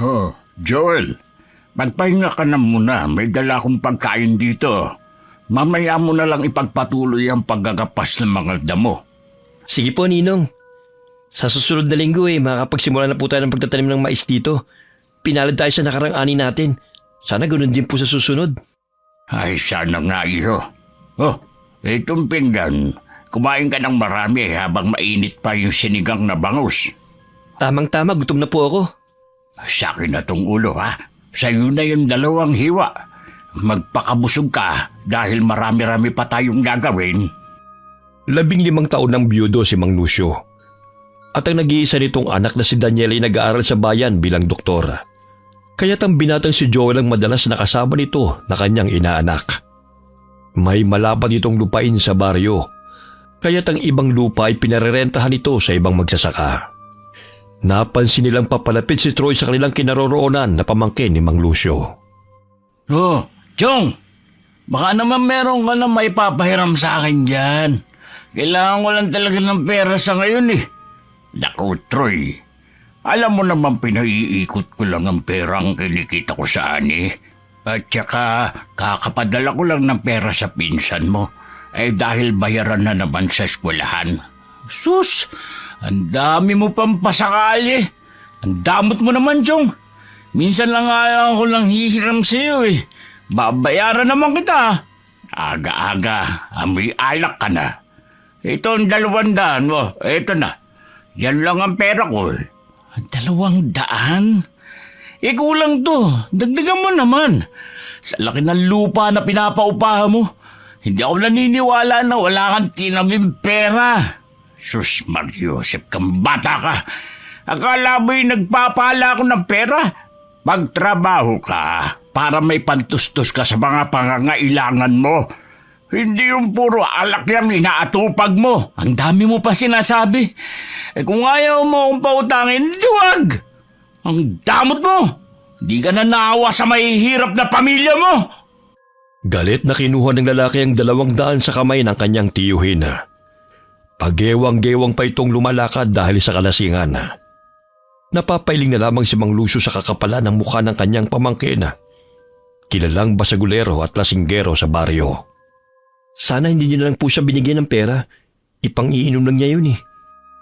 Oh, Joel, magpahinga ka na muna. May dala akong pagkain dito. Mamaya mo na lang ipagpatuloy ang paggagapas ng mga damo. Sige po, Ninong. Sa susunod na linggo makakapagsimula na po tayo ng pagtatanim ng mais dito. Pinalad tayo sa nakarang ani natin. Sana ganoon din po sa susunod. Ay, sana nga iyo. Oh, itong pinggan. Kumain ka ng marami habang mainit pa yung sinigang na bangus. Tamang-tama, gutom na po ako. Sa akin na tong ulo, ha? Sa'yo na yung 2 hiwa. Magpakabusog ka dahil marami-rami pa tayong gagawin. 15 taon ng biyudo si Mang Lucio. At ang nag-iisa nitong anak na si Daniel ay nag-aaral sa bayan bilang doktor. Kaya't ang binatang si Joel ang madalas nakasama nito na kanyang inaanak. May malapad itong lupain sa baryo, kaya't ang ibang lupa ay pinarerentahan nito sa ibang magsasaka. Napansin nilang papalapit si Troy sa kanilang kinaroroonan na pamangkin ni Mang Lucio. Oh, Chong! Baka naman meron ka na may papahiram sa akin dyan. Kailangan ko lang talaga ng pera sa ngayon eh. Naku, Troy. Alam mo naman pinaiikot ko lang ang perang kinikita ko sa ani. At saka kakapadala ko lang ng pera sa pinsan mo. Dahil bayaran na naman sa eskwelahan. Sus! Ang dami mo pang pasakali. Ang damot mo naman, Chong. Minsan lang ayaw ko lang hihiram sa'yo eh. Babayaran naman kita. Aga-aga, amoy alak ka na. Ito ang 200 mo. Ito na. Yan lang ang pera ko eh. 200? Kulang to. Dagdagan mo naman. Sa laki ng lupa na pinapaupahan mo, hindi ako naniniwala na wala kang tinaming pera. Sus, Mariosep, kang bata ka. Akala mo'y nagpapala ako ng pera? Magtrabaho ka para may pantustos ka sa mga pangangailangan mo. Hindi yung puro alak yan inaatupag mo. Ang dami mo pa sinasabi. Kung ayaw mo akong pautangin, duwag! Ang damot mo! Di ka na naawa sa mahihirap na pamilya mo! Galit na kinuha ng lalaki ang 200 sa kamay ng kanyang tiyuhin. Pagewang-gewang pa itong lumalakad dahil sa kalasingan. Napapailing na lamang si Mang Lucio sa kakapalan ng mukha ng kanyang pamangkin. Kilalang basagulero at lasinggero sa baryo. Sana hindi niyo na lang po siya binigyan ng pera. Ipang-iinom lang niya yun eh.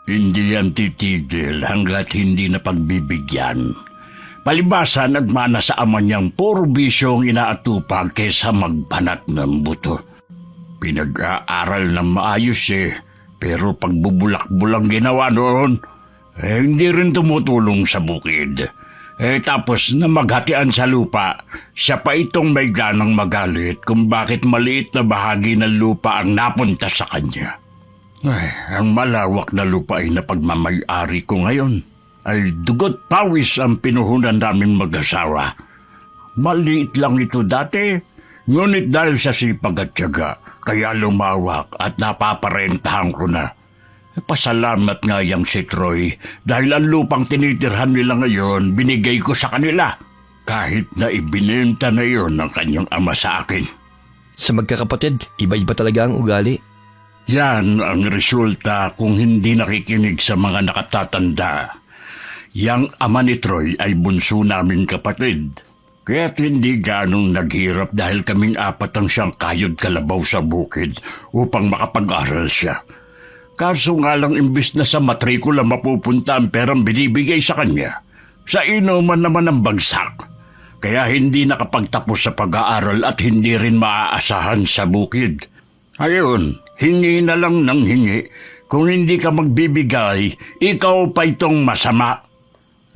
Hindi yan titigil hanggat hindi na pagbibigyan. Palibasa nagmana sa ama niyang puro bisyong inaatupag kaysa magbanat ng buto. Pinag-aaral ng maayos pero pagbubulak-bulang ginawa noon, hindi rin tumutulong sa bukid. Tapos na maghatian sa lupa, siya pa itong may ganang magalit kung bakit maliit na bahagi ng lupa ang napunta sa kanya. Ang malawak na lupa ay napagmamay-ari ko ngayon ay dugot pawis ang pinuhunan namin mag-asawa. Maliit lang ito dati, ngunit dahil sa sipag at tiyaga, kaya lumawak at napaparentahan ko na. Pasalamat nga yang si Troy dahil ang lupang tinitirhan nila ngayon binigay ko sa kanila. Kahit na ibinenta na yon ng kanyang ama sa akin. Sa magkakapatid, iba-iba talaga ang ugali. Yan ang resulta kung hindi nakikinig sa mga nakatatanda. Yang ama ni Troy ay bunso naming kapatid. Kaya't hindi ganong naghirap dahil kaming 4 ang siyang kayod kalabaw sa bukid upang makapag-aral siya. Kaso nga lang imbis na sa matrikula mapupunta ang perang binibigay sa kanya, sa inuman naman ang bagsak. Kaya hindi nakapagtapos sa pag-aaral at hindi rin maaasahan sa bukid. Ayun, hingi na lang ng hingi. Kung hindi ka magbibigay, ikaw pa itong masama.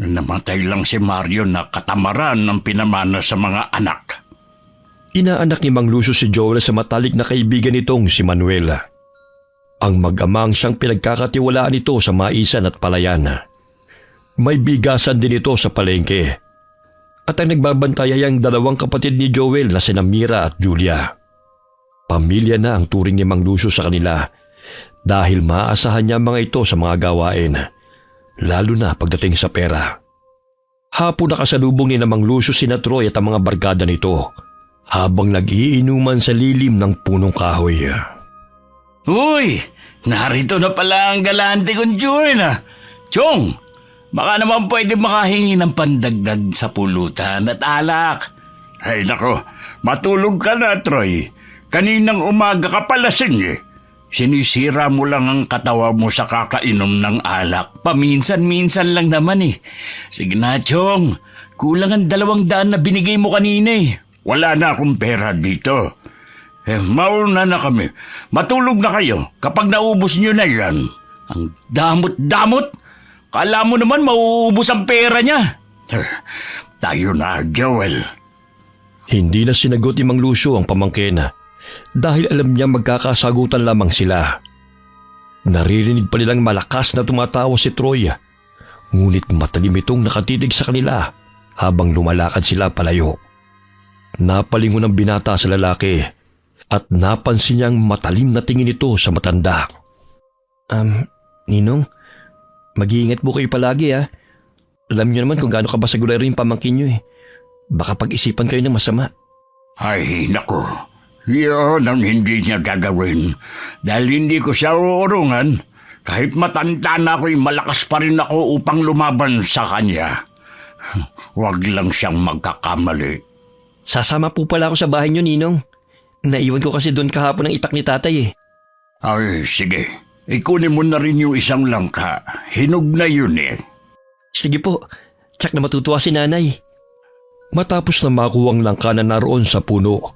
Namatay lang si Mario na katamaran ng pinamana sa mga anak. Inaanak ni Mang Lucio si Joel sa matalik na kaibigan nitong si Manuela. Ang mag-amang siyang pinagkakatiwalaan nito sa maisan at palayan. May bigasan din ito sa palengke. At ang nagbabantay ay ang 2 kapatid ni Joel na sina Mira at Julia. Pamilya na ang turing ni Mang Lucio sa kanila dahil maaasahan niya mga ito sa mga gawain, lalo na pagdating sa pera. Hapon nakasalubong ni Mang Lucio sina Troy at ang mga barkada nito habang nag-iinuman sa lilim ng punong kahoy. Uy! Narito na pala ang galante kong Joel. Chong! Baka naman pwede makahingi ng pandagdag sa pulutan at alak. Ay nako, matulog ka na, Troy. Kaninang umaga ka palasing eh. Sinisira mo lang ang katawa mo sa kakainom ng alak. Paminsan-minsan lang naman eh. Sige na, Chong. Kulang ang 200 na binigay mo kanina eh. Wala na akong pera dito. Mauna na kami. Matulog na kayo kapag naubos nyo na yan. Ang damot-damot. Kala mo naman mauubos ang pera niya. Tayo na, Joel. Hindi na sinagot ni Mang Lucio ang pamangkin dahil alam niya magkakasagutan lamang sila. Naririnig pa nilang malakas na tumatawa si Troy, ngunit matalim itong nakatitig sa kanila habang lumalakad sila palayo. Napalingon ang binata sa lalaki at napansin niyang matalim na tingin ito sa matanda. Ninong, mag-iingat po kayo palagi ha. Alam niyo naman kung gaano kabasagulero yung pamangkin niyo eh. Baka pag-isipan kayo ng masama. Ay, naku. Yun ang hindi niya gagawin. Dahil hindi ko siya uurungan. Kahit matanda na ako'y malakas pa rin ako upang lumaban sa kanya. Huwag lang siyang magkakamali. Sasama po pala ako sa bahay niyo, Ninong. Naiwan ko kasi doon kahapon ang itak ni tatay eh. Ay, sige. Ikunin mo na rin yung isang langka. Hinog na yun eh. Sige po, tsak na matutuwa si nanay. Matapos na makuha ang langka na naroon sa puno,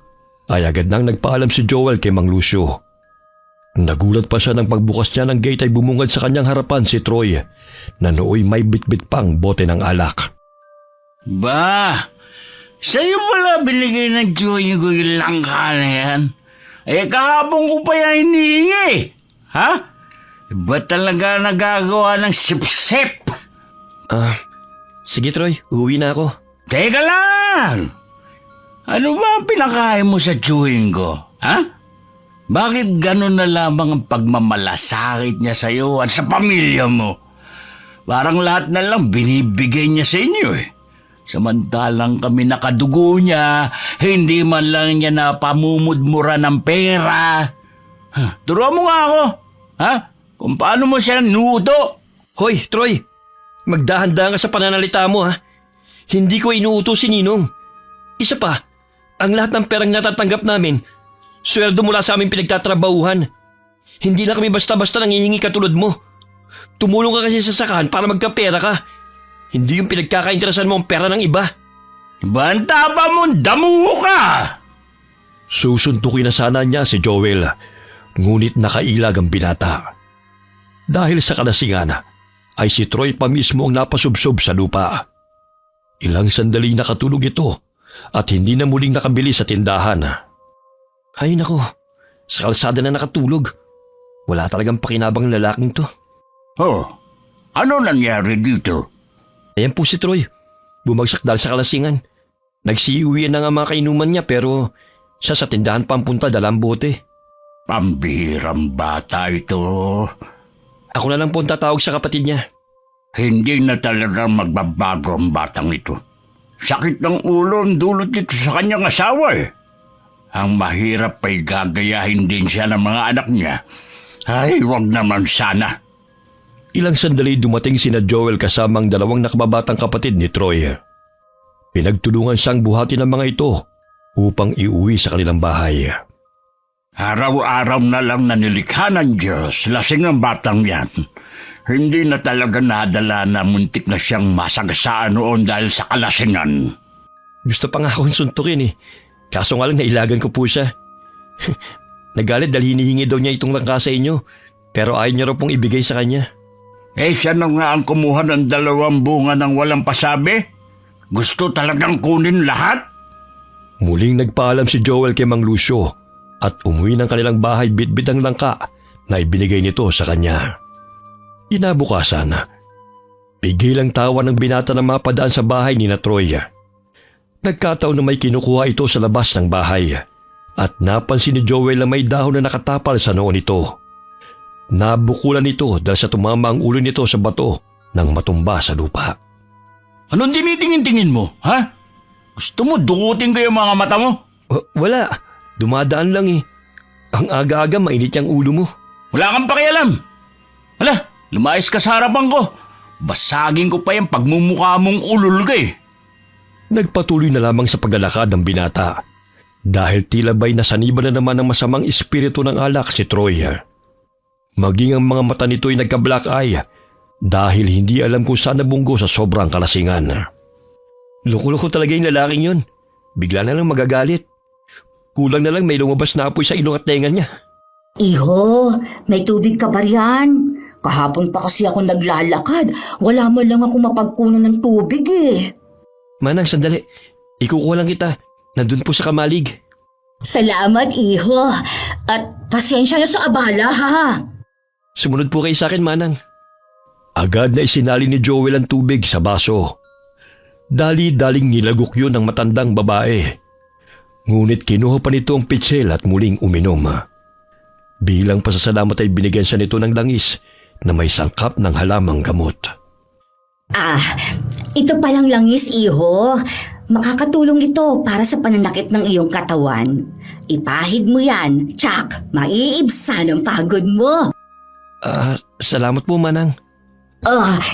ay agad nang nagpaalam si Joel kay Mang Lucio. Nagulat pa siya nang pagbukas niya ng gate ay bumungad sa kanyang harapan si Troy na nooy may bitbit pang bote ng alak. Ba, sa'yo pala binigay ng Joey ko yung langka na yan? Kahapon ko pa yan hinihingi. Ha? Ba talaga nagagawa ng sip-sip? Sige Troy, uwi na ako. Teka lang! Ano ba ang pinakain mo sa chewing ko? Ha? Bakit gano'n na lamang ang pagmamalasakit niya sa'yo at sa pamilya mo? Parang lahat na lang binibigay niya sa inyo eh. Samantalang kami nakadugo niya, hindi man lang niya napamumudmura ng pera. Turuan mo nga ako, ha? Kung paano mo siya nudo. Hoy, Troy! Magdahan-dahan ka sa pananalita mo ha. Hindi ko inuutos si Ninong. Isa pa, ang lahat ng perang natatanggap namin, sweldo mula sa aming pinagtatrabahuhan. Hindi lang kami basta-basta nangihingi katulad mo. Tumulong ka kasi sa sakahan para magkapera ka. Hindi yung pinagkakainteresan mo ang pera ng iba. Banta ba mong damo ka? Susuntukin na sana niya si Joel, ngunit nakailag ang binata. Dahil sa kalasingan, ay si Troy pa mismo ang napasubsob sa lupa. Ilang sandali nakatulog ito at hindi na muling nakabili sa tindahan. Ay nako, sa kalsada na nakatulog. Wala talagang pakinabang lalaking to. Oh, ano nangyari dito? Ayan po si Troy. Bumagsak dahil sa kalasingan. Nagsiuwian na nga mga kainuman niya pero siya sa tindahan pampunta dalang bote. Pambihirang bata ito. Ako na lang po ang tatawag sa kapatid niya. Hindi na talaga magbabago ang batang ito. Sakit ng ulo ang dulot nito sa kanyang asawa eh. Ang mahirap ay gagayahin din siya ng mga anak niya. Ay, wag naman sana. Ilang sandali dumating sina Joel kasama ang dalawang nakababatang kapatid ni Troy. Pinagtulungan siyang buhati ng mga ito upang iuwi sa kanilang bahay. Araw-araw na lang na nilikha ng Diyos, lasing ang batang yan. Hindi na talaga nadala na muntik na siyang masagasaan noon dahil sa kalasingan. Gusto pa nga akong suntukin eh. Kaso nga lang nailagan ko po siya. Nagalit dahil hinihingi daw niya itong langka sa inyo. Pero ayaw niya raw pong ibigay sa kanya. Siya na nga ang kumuha ng 2 bunga ng walang pasabi. Gusto talagang kunin lahat. Muling nagpaalam si Joel kay Mang Lucio at umuwi ng kanilang bahay bitbit ang langka na ibinigay nito sa kanya. Inabukasan, bigil ang tawa ng binata na mapadaan sa bahay ni na Troy. Nagkataon na may kinukuha ito sa labas ng bahay at napansin ni Joel na may dahon na nakatapal sa noo nito. Nabukulan ito dahil sa tumama ang ulo nito sa bato nang matumba sa lupa. Anong tinitingin-tingin mo, ha? Gusto mo dukutin ko yung mga mata mo? Wala. Dumadaan lang eh. Ang aga-aga mainit yung ulo mo. Wala kang pakialam. Hala, lumayas ka sa harapan ko. Basagin ko pa yung pagmumukha mong ulol ka eh. Nagpatuloy na lamang sa paglalakad ng binata dahil tila ba'y nasaniba na naman ng masamang espiritu ng alak si Troy. Maging ang mga mata nito'y nagka-black eye dahil hindi alam kung saan nabunggo sa sobrang kalasingan. Loko-loko talaga yung lalaking yun. Bigla na lang magagalit. Kulang na lang may lumabas na apoy sa ilong at tenga niya. Iho, may tubig ka ba riyan? Kahapon pa kasi ako naglalakad. Wala man lang ako mapagkunan ng tubig eh. Manang, sandali. Ikukuha lang kita. Nandun po sa kamalig. Salamat, Iho. At pasensya na sa abala, ha? Sumunod po kayo sa akin, Manang. Agad na isinali ni Joel ang tubig sa baso. Dali-daling nilagok yun ng matandang babae. Ngunit kinuha pa nito ang pitsel at muling uminom. Bilang pasasalamat ay binigyan siya nito ng langis na may sangkap ng halamang gamot. Ito palang langis, Iho. Makakatulong ito para sa pananakit ng iyong katawan. Ipahid mo yan, tsak, maiibsan ang pagod mo. Salamat po, Manang.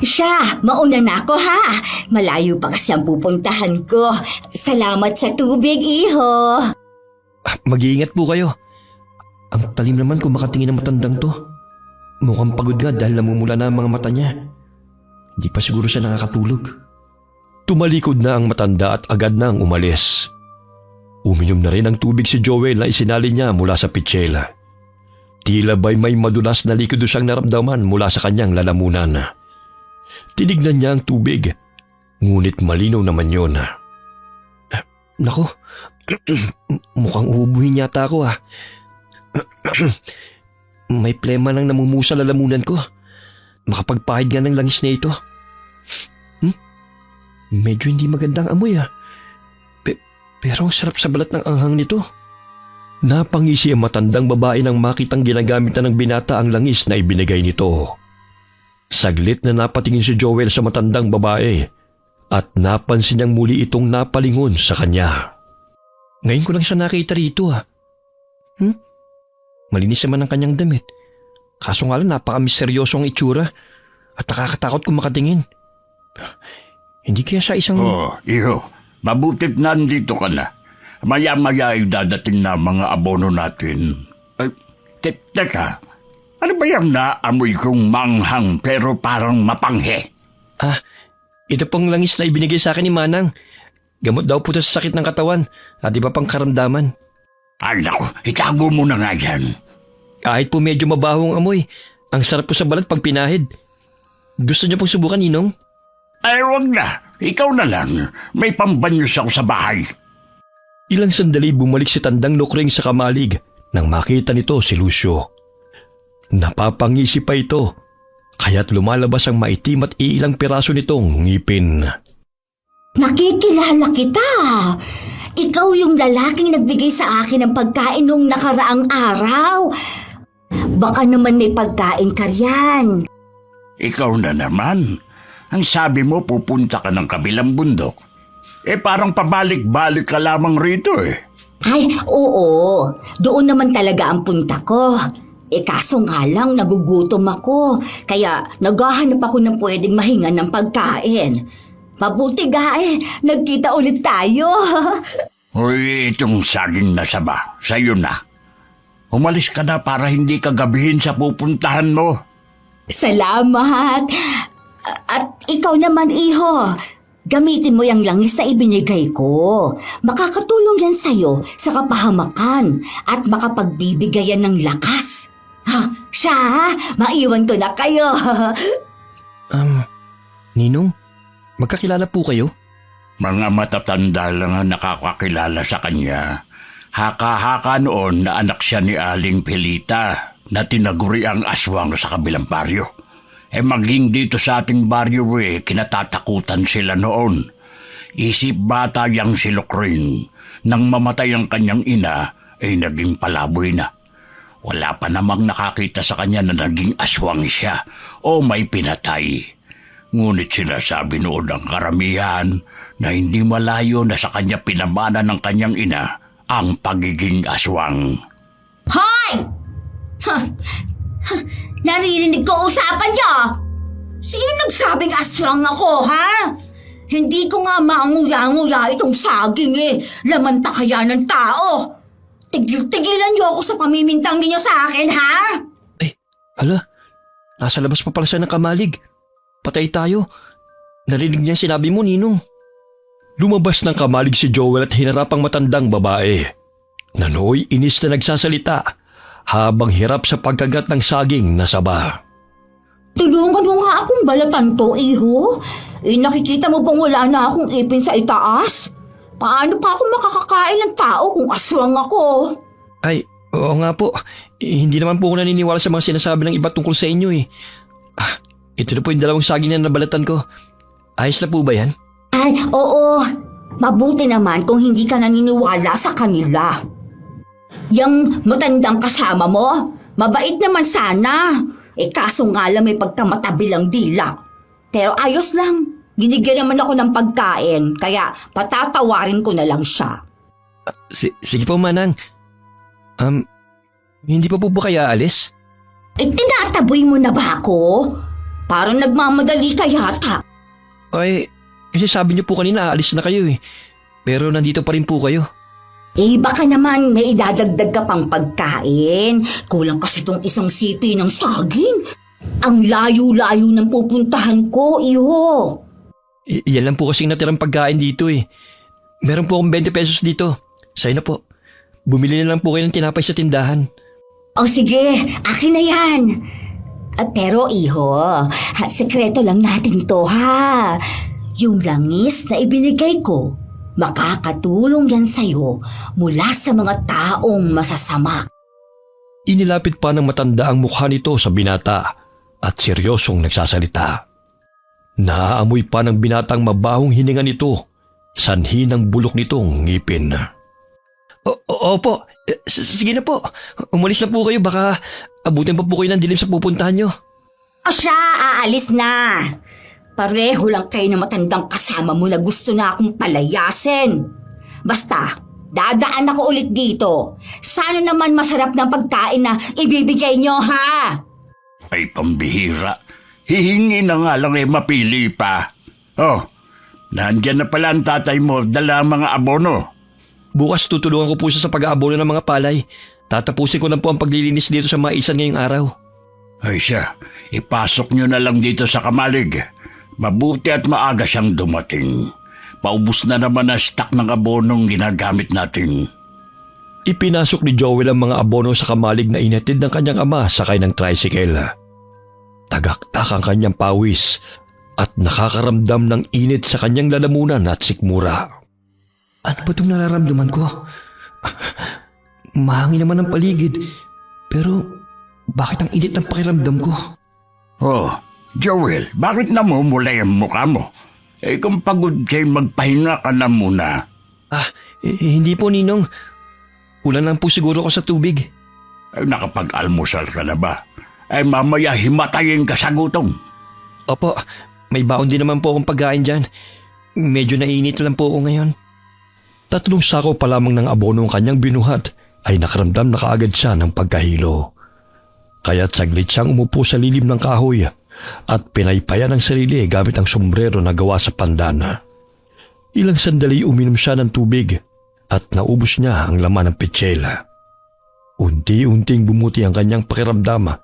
Siya, mauna na ako ha. Malayo pa kasi ang pupuntahan ko. Salamat sa tubig, Iho. Mag-iingat po kayo. Ang talim naman kung makatingin ng matandang to. Mukhang pagod nga dahil namumula na ang mga mata niya. Hindi pa siguro siya nakakatulog. Tumalikod na ang matanda at agad nang umalis. Uminom na rin ng tubig si Joel na isinali niya mula sa pitsela. Tila ba'y may madulas na likido siyang naramdaman mula sa kanyang lalamunan. Tinignan niya ang tubig, ngunit malinaw naman yun. Nako, mukhang uhubuhin yata ako May plema nang namumusa lalamunan ko. Makapagpahid nga ng langis na ito. Medyo hindi magandang amoy pero ang sarap sa balat ng anghang nito. Napangisi ang matandang babae nang makitang ginagamit na ng binata ang langis na ibinigay nito. Saglit na napatingin si Joel sa matandang babae at napansin niyang muli itong napalingon sa kanya. Ngayon ko lang siya nakita rito Malinis naman ang kanyang damit. Kaso nga lang napaka-misteryoso ang itsura at nakakatakot kung makatingin. Hindi kaya siya isang... Iho, mabutit nandito ka na. Maya-maya ay dadating na mga abono natin. Teka, ano ba yung naamoy kong manghang pero parang mapanghe? Ito pong langis na ibinigay sa akin ni Manang. Gamot daw po sa sakit ng katawan at iba pang karamdaman. Ay naku, itago mo na nga yan. Kahit po medyo mabahong amoy, ang sarap po sa balat pag pinahid. Gusto niyo pong subukan, Ninong? Ay, wag na. Ikaw na lang. May pambanyos ako sa bahay. Ilang sandali bumalik si Tandang Lokring sa kamalig nang makita nito si Lucio. Napapangisi pa ito, kaya't lumalabas ang maitim at iilang piraso nitong ngipin. Nakikilala kita. Ikaw yung lalaking nagbigay sa akin ng pagkain nung nakaraang araw. Baka naman may pagkain ka riyan. Ikaw na naman. Ang sabi mo pupunta ka ng kabilang bundok. Parang pabalik-balik ka lamang rito Ay, oo. Doon naman talaga ang punta ko. Kaso nga lang nagugutom ako. Kaya naghahanap ako ng pwedeng mahinga ng pagkain. Mabuti ga nagkita ulit tayo. Uy, itong saging na saba, sa'yo na. Umalis ka na para hindi ka gabihin sa pupuntahan mo. Salamat. At ikaw naman, Iho. Gamitin mo yung langis na ibinigay ko. Makakatulong yan sa'yo sa kapahamakan at makapagbibigayan ng lakas. Siya, maiwan ko na kayo. Ninong, magkakilala po kayo? Mga matatanda lang ang nakakakilala sa kanya. Haka-haka noon na anak siya ni Aling Pelita na tinaguri ang aswang sa kabilang baryo. Maging dito sa ating baryo kinatatakutan sila noon. Isip bata yang si Lokring. Nang mamatay ang kanyang ina, naging palaboy na. Wala pa namang nakakita sa kanya na naging aswang siya o may pinatay. Ngunit sinasabi noon ang karamihan na hindi malayo na sa kanya pinamana ng kanyang ina ang pagiging aswang. Hoy! Naririnig ko usapan niyo! Sino nagsabing aswang ako, ha? Hindi ko nga maanguya-nguya itong saging eh. Laman pa kaya ng tao. Tigil-tigilan niyo ako sa pamimintang ninyo sa akin, ha? Hala, nasa labas pa pala siya ng kamalig. Patay tayo. Narinig niya sinabi mo, Ninong. Lumabas ng kamalig si Joel at hinarap ang matandang babae. Nanoy inis na nagsasalita habang hirap sa pagkagat ng saging na saba. Tulungan mo nga akong balatan to, iho. Nakikita mo bang wala na akong ipin sa itaas? Paano pa ako makakakain ng tao kung aswang ako? Ay, oo nga po. Hindi naman po ako naniniwala sa mga sinasabi ng iba tungkol sa inyo eh. Ito na po yung dalawang saging na nabalatan ko. Ayos na po ba yan? Ay, oo. Mabuti naman kung hindi ka naniniwala sa kanila. Yang matandang kasama mo, mabait naman sana. Kaso nga lang may pagkamatabilang dila. Pero ayos lang. Binigyan naman ako ng pagkain, kaya patatawarin ko na lang siya. Sige po, Manang. Hindi pa po ba kaya alis? Tinataboy mo na ba ako? Parang nagmamadali ka yata. Ay, kasi sabi niyo po kanina aalis na kayo eh. Pero nandito pa rin po kayo. Baka naman may idadagdag ka pang pagkain. Kulang kasi tong isang sipi ng saging. Ang layo-layo ng pupuntahan ko, iho. Yan lang po kasing natirang pagkain dito eh. Meron po akong 20 pesos dito. Sa'yo na po. Bumili na lang po kayo ng tinapay sa tindahan. O sige, akin na yan. Pero iho, sekreto lang natin to ha. Yung langis na ibinigay ko, makakatulong yan sa'yo mula sa mga taong masasama. Inilapit pa ng matanda ang mukha nito sa binata at seryosong nagsasalita. Naaamoy pa ng binatang mabahong hininga nito, sanhi ng bulok nitong ngipin. Opo, sige na po. Umalis na po kayo, baka abutin pa po kayo ng dilim sa pupuntahan nyo. O siya, aalis na. Pareho lang kayo ng matandang kasama mo na gusto na akong palayasin. Basta, dadaan ako ulit dito. Sana naman masarap ng pagkain na ibibigay nyo, ha? Ay, pambihira. Hihingi na nga lang mapili pa. Oh, nandyan na pala ang tatay mo, dala ang mga abono. Bukas tutulungan ko po siya sa pag-aabono ng mga palay. Tatapusin ko lang po ang paglilinis dito sa maisan ngayong araw. Ay siya, ipasok nyo na lang dito sa kamalig. Mabuti at maaga siyang dumating. Paubos na naman ang stock ng abonong ginagamit natin. Ipinasok ni Joel ang mga abono sa kamalig na inatid ng kanyang ama sakay ng tricycle. Tagaktak ang kanyang pawis at nakakaramdam ng init sa kanyang lalamunan at sikmura. Ano ba itong nararamdaman ko? Mahangin naman ang paligid, pero bakit ang init ng pakiramdam ko? Oh, Joel, bakit namumulay ang mukha mo? Kung pagod kayo magpahinga ka na muna. Hindi po, Ninong. Kulang lang po siguro ko sa tubig. Nakapag-almusal ka na ba? Mamaya himatayin ka sa gutom. Opo, may baon din naman po akong pagkain dyan. Medyo nainit lang po ako ngayon. 3 sako pa lamang ng abono ang kanyang binuhat ay nakaramdam na kaagad siya ng pagkahilo. Kaya't saglit siyang umupo sa lilim ng kahoy at pinaypayan ang sarili gamit ang sombrero na gawa sa pandana. Ilang sandali uminom siya ng tubig at naubos niya ang laman ng pitsela. Unti-unting bumuti ang kanyang pakiramdam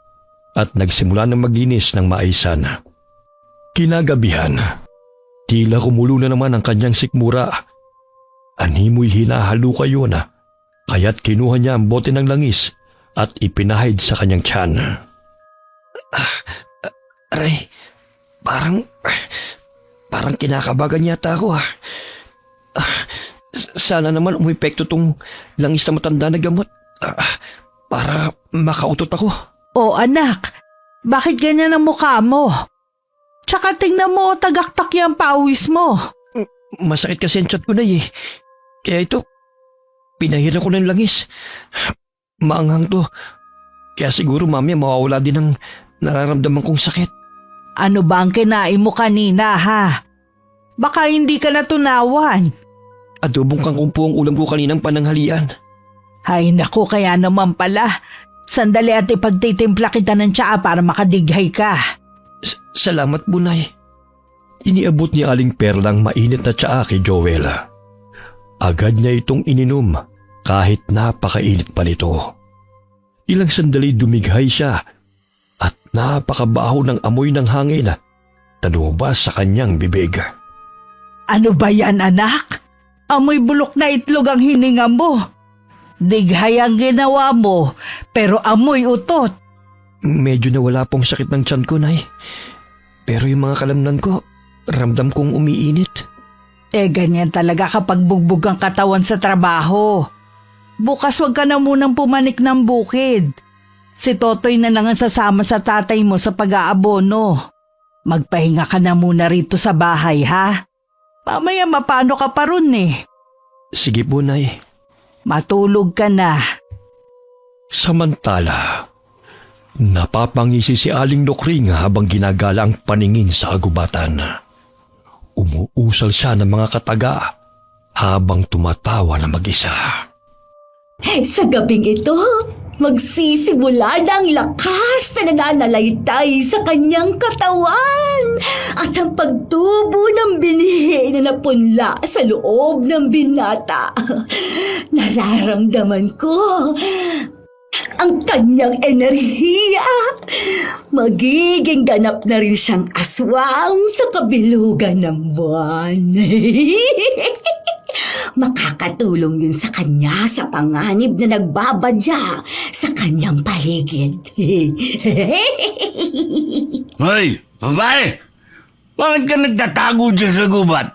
at nagsimula ng maglinis ng maisan. Kinagabihan, tila kumulo na naman ang kanyang sikmura. Animoy hinahaluka yun kaya't kinuha niya ang bote ng langis at ipinahid sa kanyang tiyan. Aray, parang kinakabagan yata ako . Sana naman umepekto tong langis na matanda na gamot para makautot ako. O anak, bakit ganyan ang mukha mo? Tsaka tingnan mo, tagaktak yung pawis mo. Masakit kasi ang tiyan ko na eh. Kaya ito, pinahiran ko ng langis. Maanghang to. Kaya siguro mamaya mawawala din ang nararamdaman kong sakit. Ano ba ang kinain mo kanina ha? Baka hindi ka natunawan. Adobong kangkong po ang ulam ko kaninang pananghalian. Ay naku, kaya naman pala. Sandali at ipagtitimpla kita ng tsaa para makadighay ka. Salamat, Bunay. Iniabot ni Aling Perlang mainit na tsaa kay Joel. Agad niya itong ininom kahit napakainit pa nito. Ilang sandali dumighay siya at napakabaho ng amoy ng hangin na lumabas sa kanyang bibig. Ano ba yan, anak? Amoy bulok na itlog ang hininga mo. Dighay ang ginawa mo, pero amoy utot. Medyo nawala pong sakit ng tiyan ko, Nay. Pero yung mga kalamnan ko, ramdam kong umiinit. Ganyan talaga kapag bugbog ang katawan sa trabaho. Bukas wag ka na munang pumanik ng bukid. Si Totoy na lang ang sasama sa tatay mo sa pag-aabono. Magpahinga ka na muna rito sa bahay, ha? Mamaya mapano ka pa ron eh. Sige po, Nay. Matulog ka na. Samantala, napapangisi si Aling Lokring habang ginagala ang paningin sa kagubatan. Umuusal siya ng mga kataga habang tumatawa na mag-isa. Sa gabing ito, magsisimula na ang lakas na nananalaytay sa kanyang katawan at ang pagtubo ng binhi na napunla sa loob ng binata. Nararamdaman ko ang kanyang enerhiya. Magiging ganap na rin siyang aswang sa kabilugan ng buwan. Makakatulong yun sa kanya sa panganib na nagbabadya sa kanyang paligid. Hoy, babae! Bakit ka nagtatago dyan sa gubat?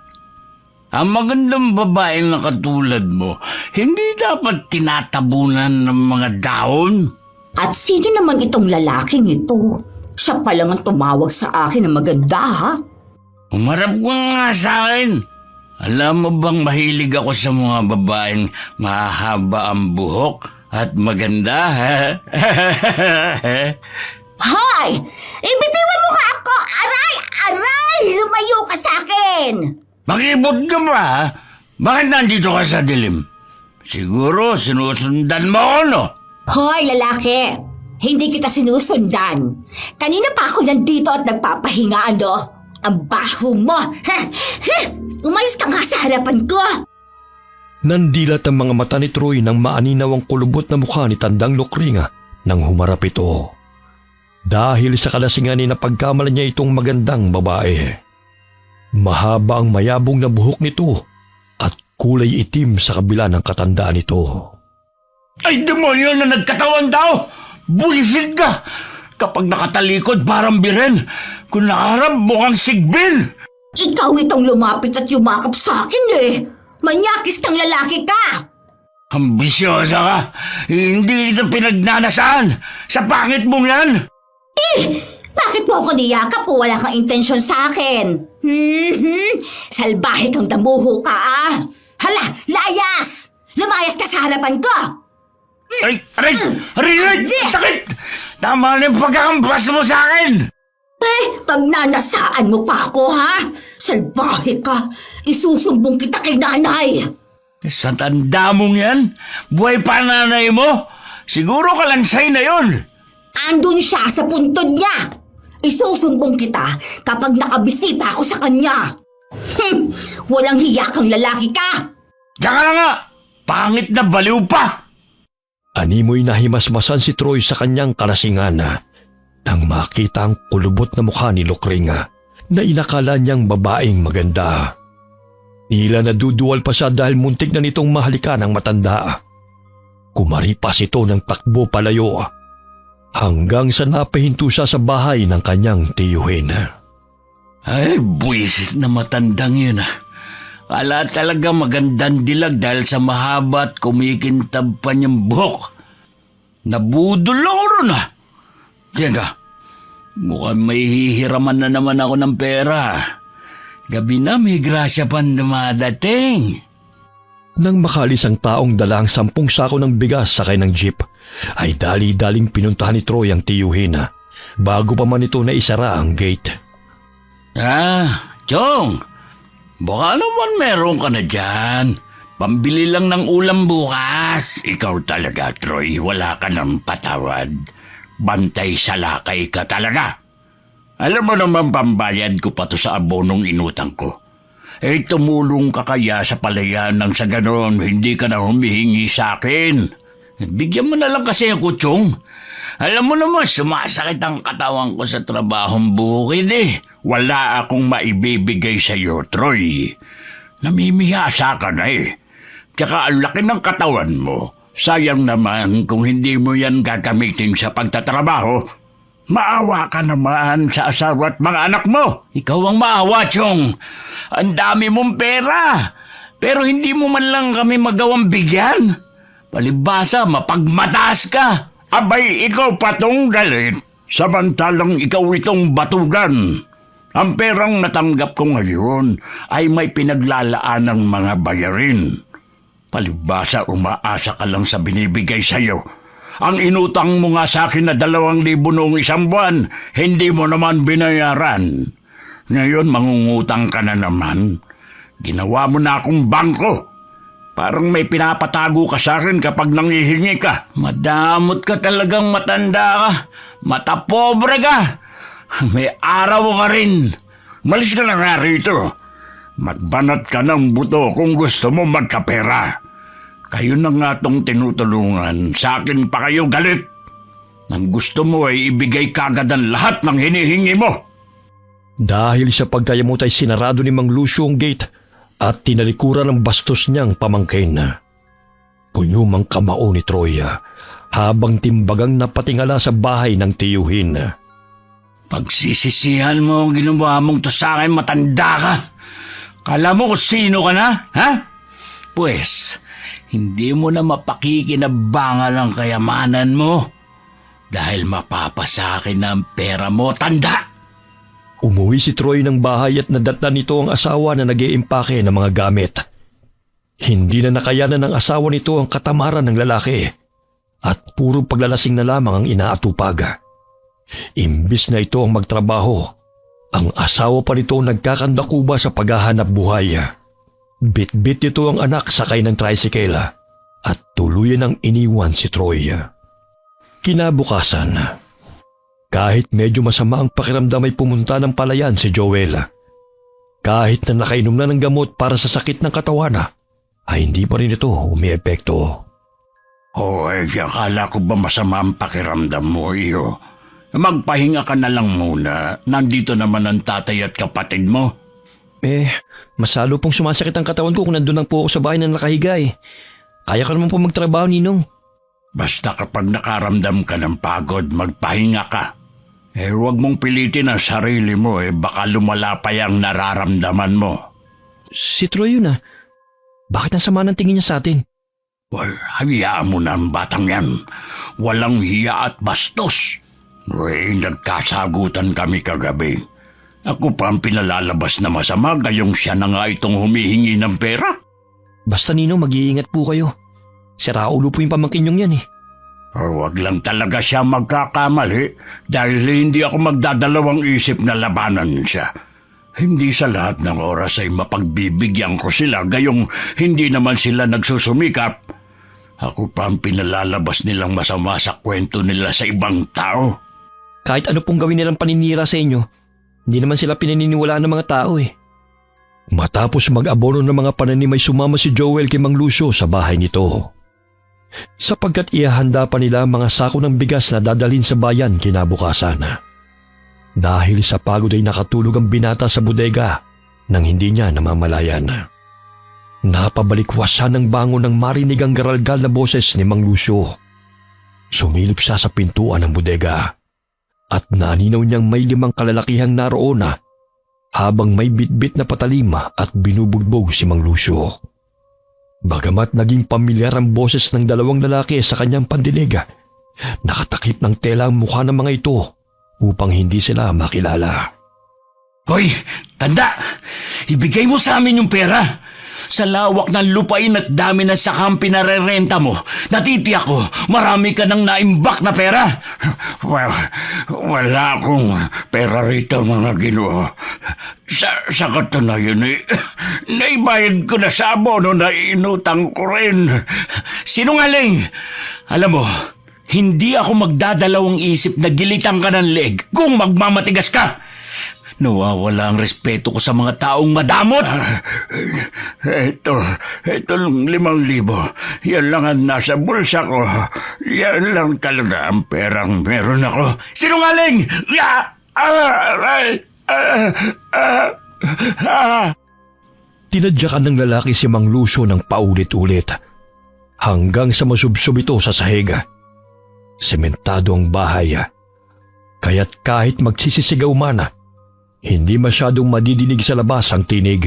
Ang magandang babaeng na katulad mo, hindi dapat tinatabunan ng mga daon. At sino naman itong lalaking ito? Siya pa lang ang tumawag sa akin na maganda, ha? Umarap ka nga sa akin. Alam mo bang mahilig ako sa mga babaeng mahaba ang buhok at maganda, ha? Hoy! Ibitiwan mo nga ako! Aray! Aray! Lumayo ka sa akin! Makibot ka ba, ha? Bakit nandito ka sa dilim? Siguro sinusundan mo ako, no? Hoy, lalaki! Hindi kita sinusundan. Kanina pa ako nandito at nagpapahinga, ano? Ang baho mo! Ha? Ha? Umayos ka nga sa harapan ko! Nandilat ang mga mata ni Troy ng maaninang kulubot na mukha ni Tandang Lokring nang humarap ito. Dahil sa kalasingan ni napagkamalan niya itong magandang babae. Mahaba ang mayabong na buhok nito at kulay itim sa kabila ng katandaan nito. Ay, demonyo na nagkatawan tao! Bulisit ka! Kapag nakatalikod parang biren, kung nakaharap mukhang sigbin! Ikaw itong lumapit at yumakap sa akin eh! Manyakis ng lalaki ka! Ambisyosa ka! Hindi ito pinagnanasaan! Sa pangit mong yan! Bakit mo ako niyakap kung wala kang intensyon sa akin? Salbahe kang damuho ka ah! Hala! Layas! Lumayas ka sa harapan ko! Aray! Aray! Aray! Sakit! Tama na yung pagkakambas mo sa akin! Pagnanasaan mo pa ako ha? Salbahe ka! Isusumbong kita kay nanay! Sa tanda mong yan? Buhay pa nanay mo? Siguro kalansay na yun! Andun siya sa puntod niya! Isusumbong kita kapag nakabisita ako sa kanya! Walang hiya kang lalaki ka! Diyan ka na nga! Pangit na baliw pa! Animoy nahimasmasan si Troy sa kanyang kalasingan nang makita ang kulubot na mukha ni Lokring na inakala niyang babaeng maganda. Tila naduduwal pa siya dahil muntik na nitong mahalikan ang matanda. Kumaripas ito ng takbo palayo hanggang sa napahinto siya sa bahay ng kanyang tiyuhin. Ay, buwisit na matandang yun ah. Wala talaga magandang dilag dahil sa mahaba at kumikintab pa niyang buhok. Nabudol ako ron ah. Teka, mukhang may hihiraman na naman ako ng pera. Gabi na may grasya pang dumadating. Nang makalis ang taong dala ang 10 sako ng bigas sakay ng jeep, ay dali-daling pinuntahan ni Troy ang tiyuhin bago pa man ito na isara ang gate. Chong, baka naman meron ka na dyan. Pambili lang ng ulam bukas. Ikaw talaga, Troy, wala ka ng patawad. Bantay sa lakay ka talaga. Alam mo naman pambayad ko pa to sa abonong inutang ko. Tumulong ka kaya sa palayan nang sa ganon hindi ka na humihingi sa akin. Bigyan mo na lang kasi ako, Chong. Alam mo naman, sumasakit ang katawan ko sa trabahong bukid eh. Wala akong maibibigay sa iyo, Troy. Namimihasa ka na eh. Tsaka ang laki ng katawan mo. Sayang naman kung hindi mo yan gagamitin sa pagtatrabaho. Maawa ka naman sa asawa at mga anak mo. Ikaw ang maawa, Chong. Ang dami mong pera. Pero hindi mo man lang kami magawang bigyan. Palibasa, mapagmataas ka. Abay, ikaw patong galit. Samantalang ikaw itong batugan. Ang perang natanggap ko ngayon ay may pinaglalaan ng mga bayarin. Palibasa, umaasa ka lang sa binibigay sa'yo. Ang inutang mo nga sa akin na 2,000 noong isang buwan, hindi mo naman binayaran. Ngayon, mangungutang ka na naman. Ginawa mo na akong bangko. Parang may pinapatago ka sa akin kapag nangihingi ka. Madamot ka talagang matanda ka. Matapobre ka. May araw ka rin. Malis ka na nga rito. Magbanat ka ng buto kung gusto mo magkapera. Kayo na nga tong tinutulungan. Sa akin pa kayo galit. Ang gusto mo ay ibigay kagad ang lahat ng hinihingi mo. Dahil sa pagkayamot ay sinarado ni Mang Lucio ang gate at tinalikuran ng bastos niyang pamangkin. Punyumang kamao ni Troya habang timbagang napatingala sa bahay ng tiyuhin. Pagsisisihan mo ang ginawa mong to sa akin, matanda ka. Kala mo kung sino ka na, ha? Pues, hindi mo na mapakikinabangal ang kayamanan mo dahil mapapasakin na ang pera mo, tanda! Umuwi si Troy ng bahay at nadatnan nito ang asawa na nag-iimpake ng mga gamit. Hindi na nakayanan ng asawa nito ang katamaran ng lalaki at puro paglalasing na lamang ang inaatupag. Imbis na ito ang magtrabaho, ang asawa pa nito nagkakandakuba sa paghahanap buhay. Bit-bit nito ang anak sakay ng tricycle at tuluyan ang iniwan si Troy. Kinabukasan, kahit medyo masama ang pakiramdam ay pumunta ng palayan si Joel. Kahit na nakainom na ng gamot para sa sakit ng katawan, ay hindi pa rin ito umiepekto. Akala ko ba masama ang pakiramdam mo, iyo? Magpahinga ka na lang muna. Nandito naman ang tatay at kapatid mo. Masalo pong sumasakit ang katawan ko kung nandun lang po ako sa bahay na nakahiga eh. Kaya ka naman po magtrabaho, Ninong. Basta kapag nakaramdam ka ng pagod, magpahinga ka. Huwag mong pilitin ang sarili mo, baka lumala pa yung nararamdaman mo. Si Troy yun ah. Bakit ang sama ng tingin niya sa atin? Hayaan mo na ang batang yan. Walang hiya at bastos. Nagkasagutan kami kagabi. Ako pa ang pinalalabas na masama, gayong siya na nga itong humihingi ng pera. Basta Ninong, mag-iingat po kayo. Si Raulo po yung pamangkin yung yan eh. Huwag lang talaga siya magkakamali dahil hindi ako magdadalawang isip na labanan siya. Hindi sa lahat ng oras ay mapagbibigyan ko sila gayong hindi naman sila nagsusumikap. Ako pa ang pinalalabas nilang masama sa kwento nila sa ibang tao. Kahit ano pong gawin nilang paninira sa inyo, hindi naman sila pinaniniwalaan ng mga tao eh. Matapos mag-abono ng mga pananim ay sumama si Joel kay Mang Lucio sa bahay nito. Sapagkat ihahanda pa nila mga sako ng bigas na dadalhin sa bayan kinabukasan. Dahil sa pagod ay nakatulog ang binata sa bodega nang hindi niya namamalayan. Napabalikwasan ng bangon ng marinig ang garalgal na boses ni Mang Lucio. Sumilip siya sa pintuan ng bodega at naninaw niyang may 5 kalalakihang naroon habang may bitbit na patalima at binubugbog si Mang Lucio. Bagamat naging pamilyar ang boses ng 2 lalaki sa kanyang pandinig, nakatakip ng tela ang mukha ng mga ito upang hindi sila makilala. Hoy, tanda! Ibigay mo sa amin yung pera! Sa lawak ng lupain at dami ng sakang pinarerenta mo, natitiyak ko, marami ka nang naimbak na pera. Well, wala akong pera rito, mga Ginoo. Sa katunayan, naibayad ko na sa abono na inutang ko rin. Sinungaling! Alam mo, Hindi ako magdadalawang isip na gilitan ka ng leeg kung magmamatigas ka. Nawawala ang respeto ko sa mga taong madamot. Ito lang 5,000. Yan lang ang nasa bulsa ko. Yan lang talaga ang perang meron ako. Sinungaling! Tinadyakan ng lalaki si Mang Lucio ng paulit-ulit hanggang sa masubsob ito sa sahig. Sementado ang bahay, kaya't kahit magsisisigaw man, hindi masyadong madidinig sa labas ang tinig.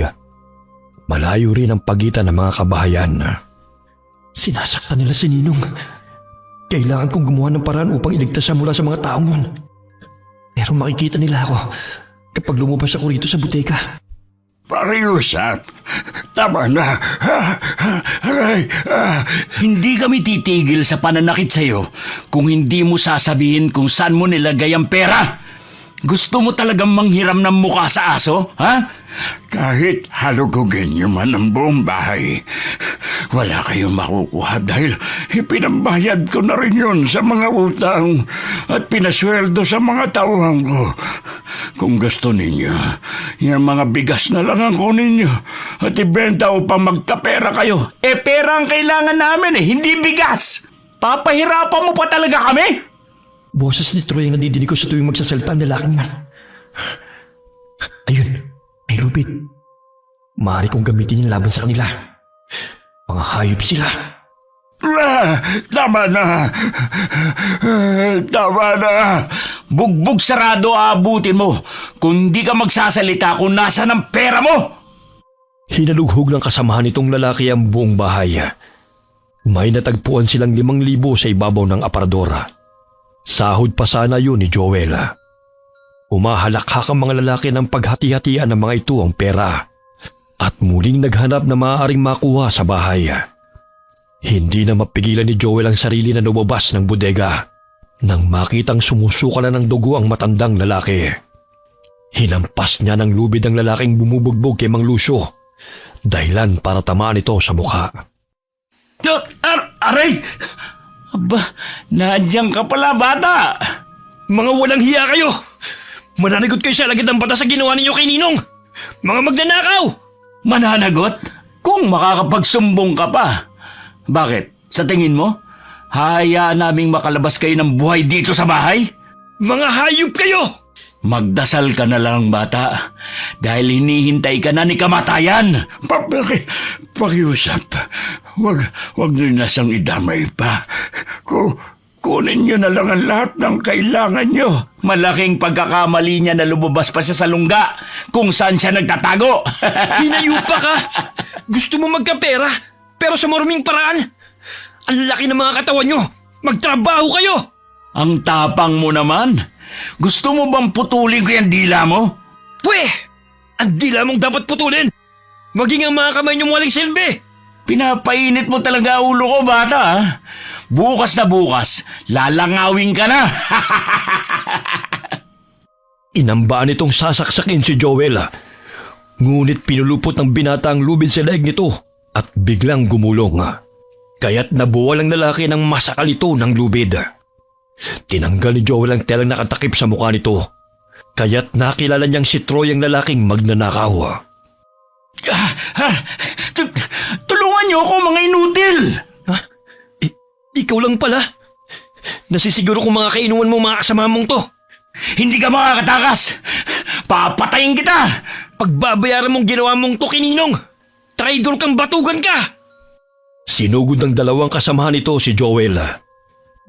Malayo rin ang pagitan ng mga kabahayan. Sinasaktan nila si Ninong. Kailangan kong gumawa ng paraan upang iligtas siya mula sa mga taong yun. Pero makikita nila ako kapag lumabas ako rito sa buteka. Pakiusap. Tama na. Aray. Hindi kami titigil sa pananakit sa'yo kung hindi mo sasabihin kung saan mo nilagay ang pera. Gusto mo talagang manghiram ng mukha sa aso, ha? Kahit halugugin niyo man ang buong bahay, wala kayong makukuha dahil ipinambayad ko na rin yun sa mga utang at pinasweldo sa mga tauhan ko. Kung gusto ninyo, yung mga bigas na lang ang kunin nyo at ibenta upang magkapera kayo. Pera ang kailangan namin hindi bigas. Papahirapan mo pa talaga kami? Boses ni Troy ang nadidinig ko sa tuwing magsasalita ang lalaking yan. Ayun, may lubid. Maaari kong gamitin yung laban sa kanila. Mga hayop sila. Tama na. Tama na. Bugbog sarado aabutin mo kung di ka magsasalita kung nasa ng pera mo. Hinalughog ng kasamahan nitong lalaki ang buong bahay. May natagpuan silang 5,000 sa ibabaw ng aparadora. Sahod pa sana yun ni Joel. Umahalakhak ang mga lalaki ng paghati-hatian ng mga ito ang pera at muling naghanap na maaaring makuha sa bahay. Hindi na mapigilan ni Joel ang sarili na lumabas ng bodega nang makitang sumusuka na ng dugo ang matandang lalaki. Hinampas niya ng lubid ang lalaking bumubugbog kay Mang Lucio, dahilan para tamaan ito sa mukha. Aray! Aba, nandiyan ka pala, bata! Mga walang hiya kayo! Mananagot kayo sa lagid ng batas sa ginawa ninyo kay Ninong! Mga magnanakaw! Mananagot? Kung makakapagsumbong ka pa. Bakit? Sa tingin mo? Hayaan naming makalabas kayo ng buhay dito sa bahay? Mga hayop kayo! Magdasal ka na lang, bata, dahil hinihintay ka na ni kamatayan. Pakiusap, wag nyo na siyang idamay pa. Kunin nyo na lang ang lahat ng kailangan nyo. Malaking pagkakamali niya na lumabas pa siya sa lungga kung saan siya nagtatago. Hinayupa ka! Gusto mo magkapera, pero sa maruming paraan? Ang laki ng mga katawan nyo! Magtrabaho kayo! Ang tapang mo naman. Gusto mo bang putulin ko yung dila mo? Pwe! Ang dila mong dapat putulin! Maging ang mga kamay nyo walang silbi! Pinapainit mo talaga ulo ko, bata. Ha? Bukas na bukas, lalangawin ka na. Inambaan itong sasaksakin si Joel. Ngunit pinulupot ng binata ang lubid sa leeg nito at biglang gumulong. Kaya't nabuwal ang lalaki ng masakalito ng lubid. Tinanggal ni Joel ang telang nakatakip sa mukha nito. Kaya't nakilala niyang si Troy ang lalaking magnanakaw. Tulungan niyo ako, mga inutil! Ha? Ikaw lang pala? Nasisiguro kung mga kainuman mo mga kasama mong to. Hindi ka makakatakas! Papatayin kita! Pagbabayaran mong ginawa mong to kay Ninong! Traidor kang batugan ka! Sinugod ng dalawang kasamahan nito si Joel.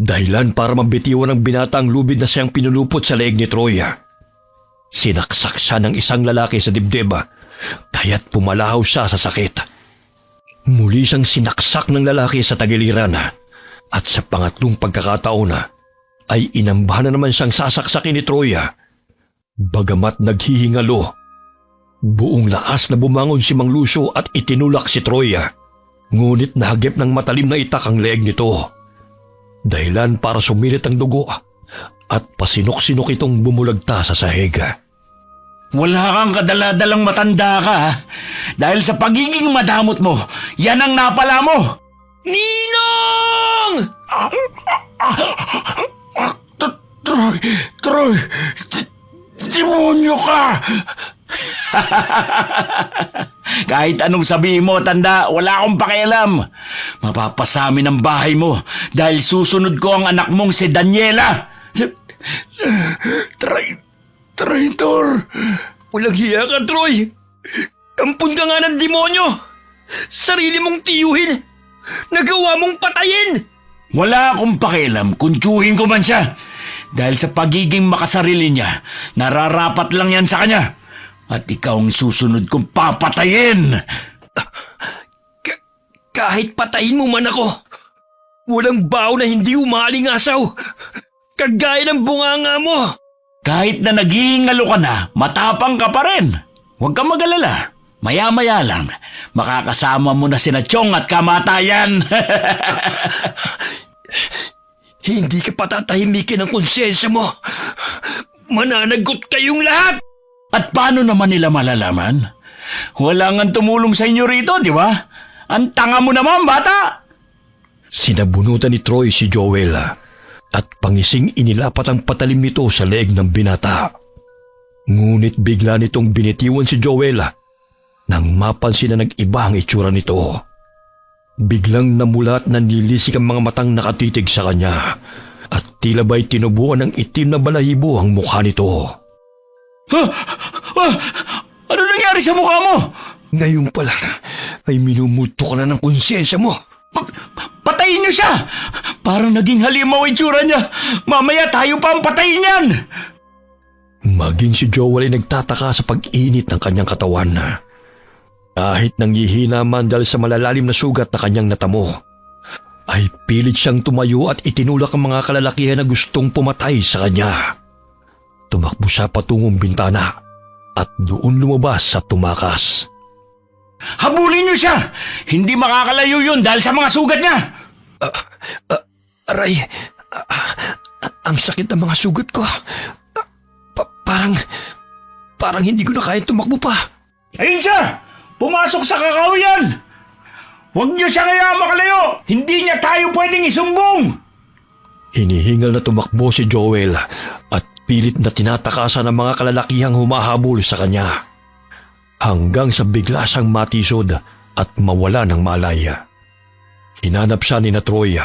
Dahilan para mabitiwan ng binata ang lubid na siyang pinulupot sa leeg ni Troy. Sinaksak siya ng isang lalaki sa dibdib, kaya't pumalahaw siya sa sakit. Muli siyang sinaksak ng lalaki sa tagiliran at sa pangatlong pagkakataon ay inambahan na naman siyang sasaksakin ni Troy. Bagamat naghihingalo, buong lakas na bumangon si Mang Lucio at itinulak si Troy. Ngunit nahagip ng matalim na itak ang leeg nito. Dahilan para sumirit ang dugo at pasinok-sinok itong bumulagta sa sahig. Wala kang kadaladalang matanda ka, ha? Dahil sa pagiging madamot mo, yan ang napala mo! Ninong! Troy, demonyo ka! Kahit anong sabihin mo, tanda, wala akong pakialam. Mapapasamin ang bahay mo dahil susunod ko ang anak mong si Daniela. Traitor. Walang hiya ka, Troy! Kampun ka nga ng demonyo! Sarili mong tiyuhin! Nagawa mong patayin! Wala akong pakialam kung tiyuhin ko man siya. Dahil sa pagiging makasarili niya, nararapat lang yan sa kanya. At ikaw ang susunod kong papatayin. Kahit patayin mo man ako, walang bao na hindi umalingasaw. Kagaya ng bunganga mo. Kahit na naghihingalo ka na, matapang ka pa rin. Huwag kang mag-alala. Maya-maya lang, makakasama mo na sina Chong at kamatayan. Hindi ka patatahimikin ang konsensya mo. Mananagot kayong lahat. At paano naman nila malalaman? Wala nga tumulong sa inyo rito, di ba? Ang tanga mo naman, bata! Sinabunutan ni Troy si Joel at pangising inilapat ang patalim nito sa leeg ng binata. Ngunit bigla nitong binitiwan si Joel nang mapansin na nag-iba ang itsura nito. Biglang namulat na nilisik ang mga matang nakatitig sa kanya at tila ba'y tinubuan ng itim na balahibo ang mukha nito. Ano nangyari sa mukha mo? Ngayon pa lang ay minumuto ka na ng konsensya mo. Patayin niyo siya! Parang naging halimaw ang itsura niya. Mamaya tayo pa ang patayin niyan! Maging si Joel ay nagtataka sa pag-init ng kanyang katawan. Kahit nanghihina man dahil sa malalalim na sugat na kanyang natamo, ay pilit siyang tumayo at itinulak ang mga kalalakihan na gustong pumatay sa kanya. Tumakbo siya patungong bintana at doon lumabas at tumakas. Habulin niyo siya! Hindi makakalayo yun dahil sa mga sugat niya! Aray, ang sakit ng mga sugat ko. Parang hindi ko na kaya tumakbo pa. Ayun siya! Pumasok sa kakawiyan! Huwag niyo siya kaya makalayo! Hindi niya tayo pwedeng isumbong! Hinihingal na tumakbo si Joel at pilit na tinatakasan ng mga kalalakihang humahabol sa kanya. Hanggang sa bigla siyang matisod at mawala ng malaya. Hinanap siya ni na Troy,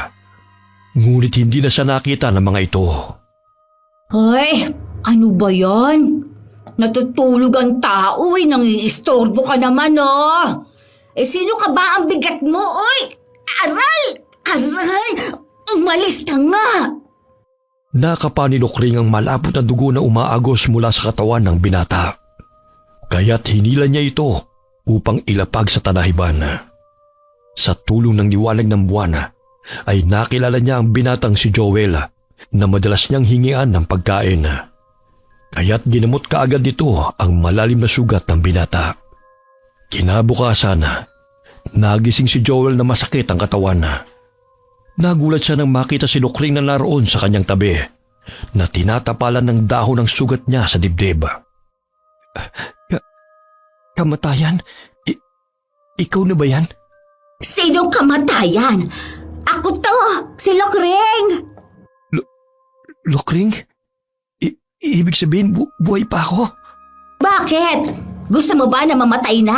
ngunit hindi na siya nakita ng mga ito. Ay, ano ba yan? Natutulog ang tao nangiistorbo ka naman sino ka ba ang bigat mo, oy? Aray! Aray! Umalis ka nga! Nakapanilokring ang malapot na dugo na umaagos mula sa katawan ng binata. Kaya't hinila niya ito upang ilapag sa tanahiban. Sa tulong ng liwanag ng buwan ay nakilala niya ang binatang si Joel na madalas niyang hingian ng pagkain. Kaya't ginamot kaagad nito ang malalim na sugat ng binata. Kinabukasan, nagising si Joel na masakit ang katawan. Nagulat siya nang makita si Lukring na naroon sa kanyang tabi na tinatapalan ng dahon ng sugat niya sa dibdib. Kamatayan? Ikaw na ba yan? Sino kamatayan? Ako to! Si Lokring! Lukring? Ibig sabihin, buhay pa ako? Bakit? Gusto mo ba na mamatay na?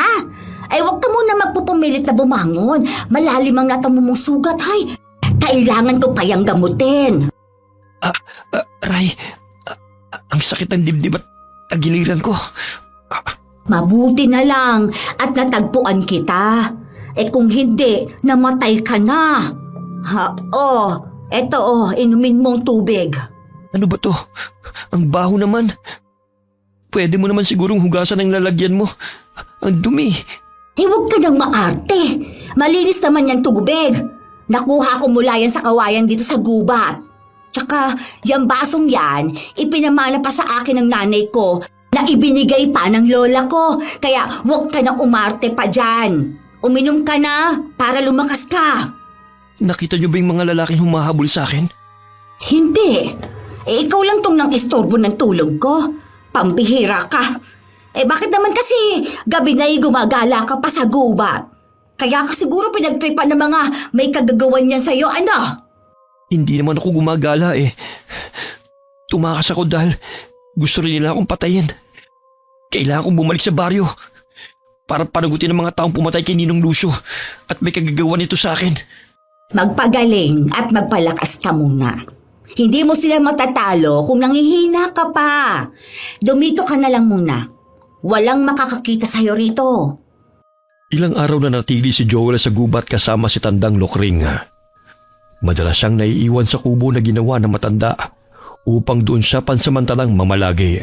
Ay, huwag ka muna magpupumilit na bumangon. Malalim ang natamo mong sugat, hay. Kailangan ko pa yung gamutin. Ray, ang sakit ng dibdib at tagiliran ko. Mabuti na lang at natagpuan kita. Kung hindi, namatay ka na. Eto inumin mong tubig. Ano ba to? Ang baho naman. Pwede mo naman sigurong hugasan ang lalagyan mo. Ang dumi. Huwag ka nang maarte. Malinis naman yung tubig. Nakuha ko mula yan sa kawayan dito sa gubat. Tsaka, yung basong yan, ipinamana pa sa akin ng nanay ko na ibinigay pa ng lola ko. Kaya huwag ka nang umarte pa dyan. Uminom ka na para lumakas ka. Nakita niyo ba yung mga lalaking humahabol sa akin? Hindi. Ikaw lang tong nang istorbo ng tulog ko. Pambihira ka. Bakit naman kasi gabi na'y gumagala ka pa sa gubat? Kaya ka siguro pinagtripan ng mga may kagagawan yan sa'yo, ano? Hindi naman ako gumagala eh. Tumakas ako dahil gusto rin nila akong patayin. Kailangan kong bumalik sa baryo para panagutin ang mga taong pumatay kay Ninong Lucio at may kagagawa nito sa akin. Magpagaling at magpalakas ka muna. Hindi mo sila matatalo kung nangihina ka pa. Dumito ka na lang muna. Walang makakakita sa'yo rito. Ilang araw na natili si Joel sa gubat kasama si Tandang Lokring. Madalas siyang naiiwan sa kubo na ginawa ng matanda upang doon siya pansamantalang mamalagi.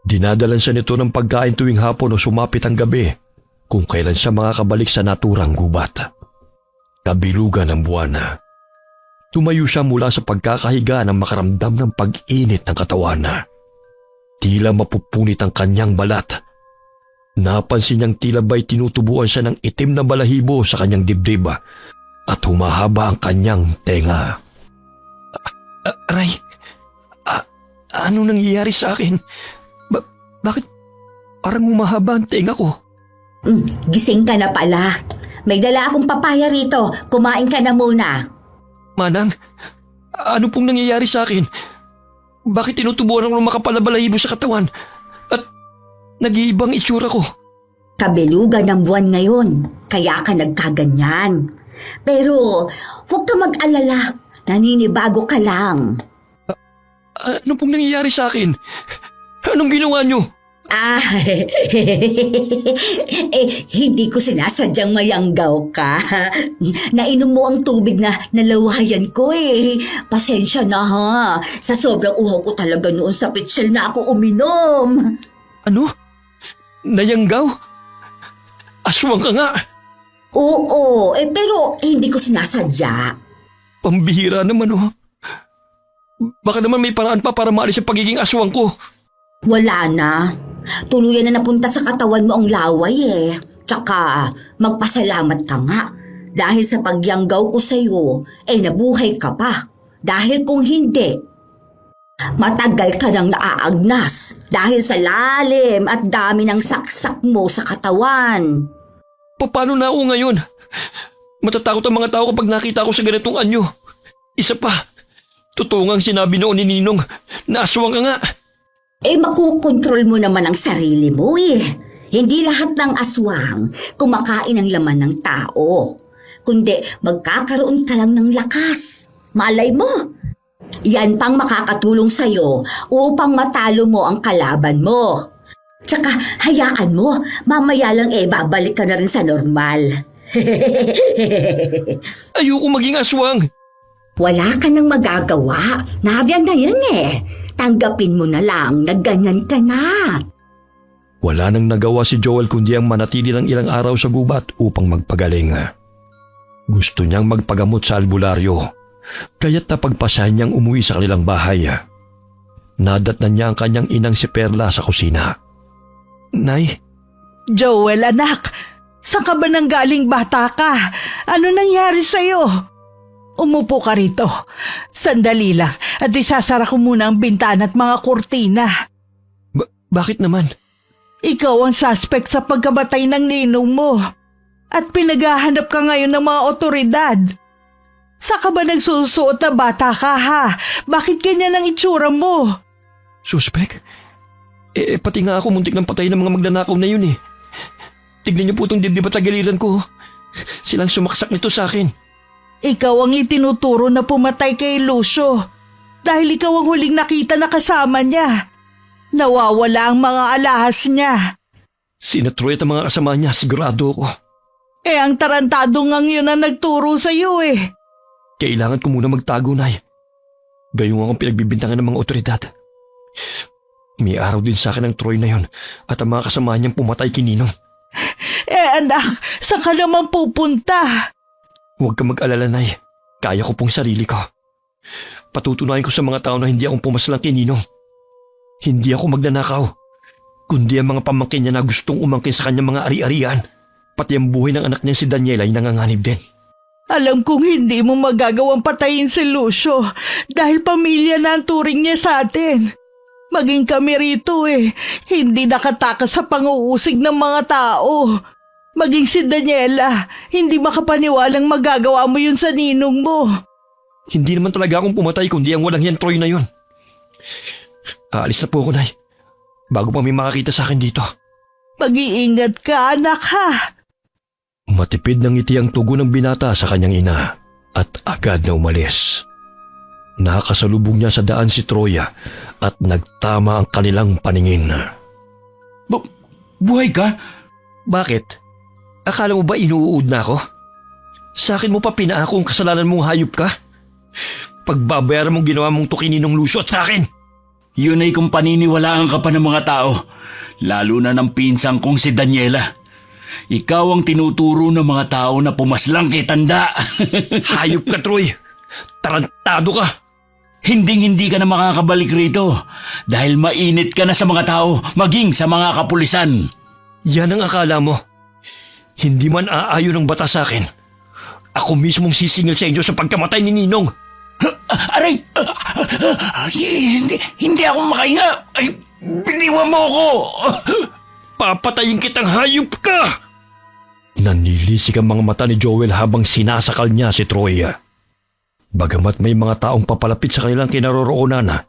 Dinadalan siya nito ng pagkain tuwing hapon o sumapit ang gabi kung kailan siya makakabalik sa naturang gubat. Kabilugan ng buwan. Tumayo siya mula sa pagkakahiga nang makaramdam ng pag-init ng katawan. Tila mapupunit ang kanyang balat. Napansin niyang tila ba'y tinutubuan siya ng itim na balahibo sa kanyang dibdib at humahaba ang kanyang tenga. Aray, ano nangyayari sa akin? Bakit parang humahaba ang tenga ko? Gising ka na pala. May dala akong papaya rito. Kumain ka na muna. Manang, ano pong nangyayari sa akin? Bakit tinutubuan ako ng makapalabalahibo sa katawan? At nag-iibang itsura ko? Kabilugan ng buwan ngayon, kaya ka nagkaganyan. Pero huwag ka mag-alala, naninibago ka lang. Ano pong nangyayari sa akin? Anong ginawa niyo? Hindi ko sinasadyang mayanggaw ka. Nainom mo ang tubig na nalawayan ko eh. Pasensya na ha. Sa sobrang uhaw ko talaga noon sa pitsel na ako uminom. Ano? Nayanggaw? Aswang ka nga. Oo, pero hindi ko sinasadya. Pambihira naman oh. Baka naman may paraan pa para maalis ang pagiging aswang ko. Wala na. Tuluyan na napunta sa katawan mo ang laway eh. Tsaka magpasalamat ka nga. Dahil sa pagyanggaw ko sa'yo, nabuhay ka pa. Dahil kung hindi, matagal ka nang naaagnas dahil sa lalim at dami ng saksak mo sa katawan. Paano na ako ngayon? Matatakot ang mga tao kapag nakita ko sa ganitong anyo. Isa pa, totoo ngang sinabi noon ni Ninong na aswang ka nga. Makukontrol mo naman ang sarili mo eh. Hindi lahat ng aswang kumakain ng laman ng tao. Kundi magkakaroon ka lang ng lakas. Malay mo. Yan pang makakatulong sa'yo upang matalo mo ang kalaban mo. Tsaka hayaan mo, mamaya lang babalik ka na rin sa normal. Ayoko maging aswang. Wala ka nang magagawa. Nariyan na yan eh. Tanggapin mo na lang na ganyan ka na. Wala nang nagawa si Joel kundi ang manatili ng ilang araw sa gubat upang magpagaling. Gusto niyang magpagamot sa albularyo, kaya't napagpasahan niyang umuwi sa kanilang bahay. Nadatnan niya ang kanyang inang si Perla sa kusina. Nay? Joel, anak, saan ka ba nanggaling bata ka? Ano nangyari sa'yo? Umupo ka rito. Sandali lang at isasara ko muna ang bintana at mga kurtina. Bakit naman? Ikaw ang suspect sa pagkamatay ng ninong mo. At pinaghahanap ka ngayon ng mga otoridad. Saan ka ba nagsusuot na bata ka ha? Bakit ganyan ang itsura mo? Suspect? Pati nga ako muntik ng patay ng mga magnanakaw na yun eh. Tignan niyo po itong dibdib at tagiliran ko. Silang sumaksak nito sa akin. Ikaw ang itinuturo na pumatay kay Lucio. Dahil ikaw ang huling nakita na kasama niya. Nawawala ang mga alahas niya. Sina Troy at ang mga kasama niya, sigurado ako. Ang tarantado ngang yun ang nagturo sa iyo eh. Kailangan ko muna magtago, Nay. Gayong akong pinagbibintangan ng mga otoridad. May araw din sa akin ang Troy na yon at ang mga kasama niyang pumatay kay Ninong. Anak, saan ka naman pupunta? Huwag ka mag-alala, Nay. Kaya ko pong sarili ko. Patutunayan ko sa mga tao na hindi akong pumaslang kay Ninong. Hindi ako magnanakaw, kundi ang mga pamangkin niya na gustong umangkin sa kanyang mga ari-arian. Pati ang buhay ng anak niya si Daniela ay nanganganib din. Alam kong hindi mo magagawang patayin si Lucio dahil pamilya na ang turing niya sa atin. Maging kami rito hindi nakatakas sa pang-uusig ng mga tao. Maging si Daniela, hindi makapaniwalang magagawa mo yun sa ninong mo. Hindi naman talaga akong pumatay kundi ang walang yan Troy na yun. Aalis na po ako, Nay. Bago pa may makakita sa akin dito. Mag-iingat ka, anak, ha? Matipid ng ngiti ang tugon ng binata sa kanyang ina at agad na umalis. Nakasalubong niya sa daan si Troya at nagtama ang kanilang paningin. Buhay ka? Bakit? Akala mo ba inuud na ako? Sa akin mo pa pinaako ang kasalanan mong hayop ka? Pagbabayaran mong ginawa mong tukininong Lucio at sa akin. Yun ay kung paniniwalaan ka pa ng mga tao, lalo na ng pinsang kong si Daniela. Ikaw ang tinuturo ng mga tao na pumaslang kay tanda. Hayop ka, Troy. Tarantado ka. Hinding-hindi ka na makakabalik rito dahil mainit ka na sa mga tao, maging sa mga kapulisan. Yan ang akala mo. Hindi man aayon ng batas sa akin. Ako mismong sisingil sa inyo sa pagkamatay ni Ninong. Aray! Hindi ako makahinga! Ay, biniwan mo ako! Papatayin kitang hayop ka! Nanilisik ang mga mata ni Joel habang sinasakal niya si Troya. Bagamat may mga taong papalapit sa kanilang kinaroroonan,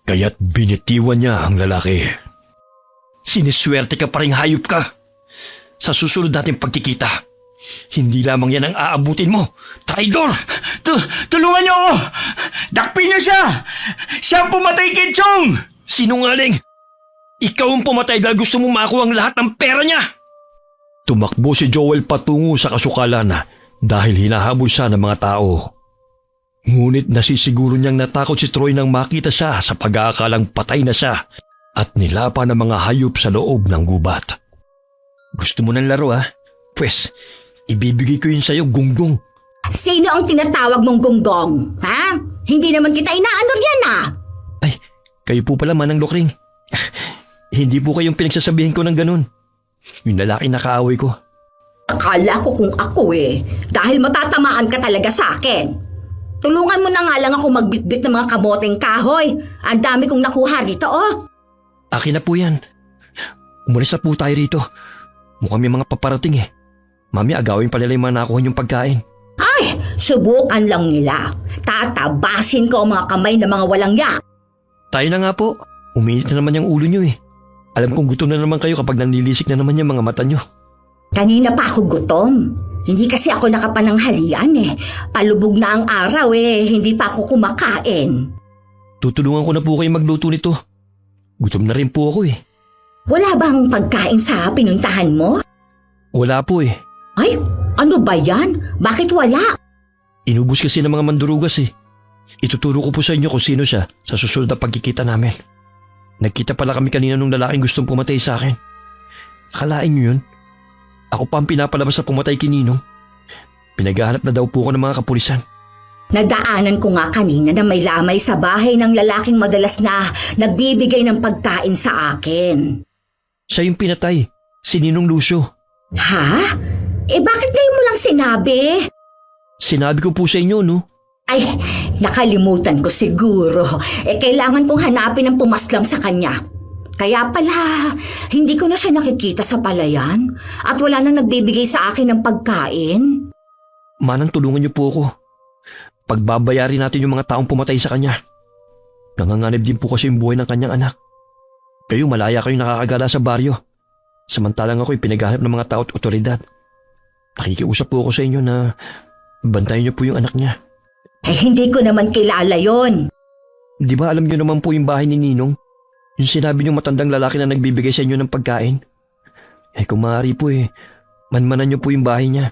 kaya't binitiwan niya ang lalaki. Siniswerte ka pa rin hayop ka. Sa susunod nating pagkikita, hindi lamang yan ang aabutin mo. Traidor! Tulungan niyo ako! Dakpin niyo siya! Siya ang pumatay kay Chong! Sinungaling! Ikaw ang pumatay dahil gusto mo makuha ang lahat ng pera niya! Tumakbo si Joel patungo sa kasukalan dahil hinahabol siya ng mga tao. Ngunit nasisiguro niyang natakot si Troy nang makita siya sa pag-aakalang patay na siya at nilapan ng mga hayop sa loob ng gubat. Gusto mo ng laro ha? Pwes, ibibigay ko yun sa'yo, gunggong. Sino ang tinatawag mong gonggong? Ha? Hindi naman kita inaanor yan, ah! Ay, kayo po pala Manang Lokring. Hindi po kayong pinagsasabihin ko ng ganun. Yung lalaki na kaaway ko. Akala ko kung ako dahil matatamaan ka talaga sa akin. Tulungan mo na nga lang ako magbitbit ng mga kamoteng kahoy. Ang dami kong nakuha dito, oh. Akin na po yan. Umalis na po tayo rito. Mukhang may mga paparating Mami, agawin pa nila yung mga nakuha niyong pagkain. Ay, subukan lang nila. Tatabasin ko ang mga kamay ng mga walang ya. Tayo na nga po. Uminit na naman yung ulo niyo Alam kong gutom na naman kayo kapag nanlilisik na naman yung mga mata niyo. Kanina pa ako gutom. Hindi kasi ako nakapananghalian Palubog na ang araw hindi pa ako kumakain. Tutulungan ko na po kayo magluto nito. Gutom na rin po ako Wala bang pagkain sa pinuntahan mo? Wala po Ay, ano ba yan? Bakit wala? Inubos kasi ng mga mandurugas Ituturo ko po sa inyo kung sino siya sa susunod na pagkikita namin. Nagkita pala kami kanina nung lalaking gustong pumatay sa akin. Akalain niyo yun? Ako pa ang pinapalabas na pumatay kay Ninong. Pinaghahanap na daw po ko ng mga kapulisan. Nadaanan ko nga kanina na may lamay sa bahay ng lalaking madalas na nagbibigay ng pagkain sa akin. Siya yung pinatay, si Ninong Lucio. Ha? Bakit ngayon mo lang sinabi? Sinabi ko po sa inyo, no? Ay, nakalimutan ko siguro. Kailangan kong hanapin ang pumaslang sa kanya. Kaya pala, hindi ko na siya nakikita sa palayan at wala nang nagbibigay sa akin ng pagkain. Manang, tulungan niyo po ako. Pagbabayarin natin yung mga taong pumatay sa kanya. Nanganganib din po kasi yung buhay ng kanyang anak. Kayo, malaya kayong nakakagala sa baryo. Samantalang ako'y pinaghahanap ng mga tao at otoridad. Nakikiusap po ako sa inyo na bantayan niyo po yung anak niya. Hindi ko naman kilala yon. Di ba alam niyo naman po yung bahay ni Ninong? Yung sinabi niyong matandang lalaki na nagbibigay sa inyo ng pagkain? Kung maaari po manmanan niyo po yung bahay niya.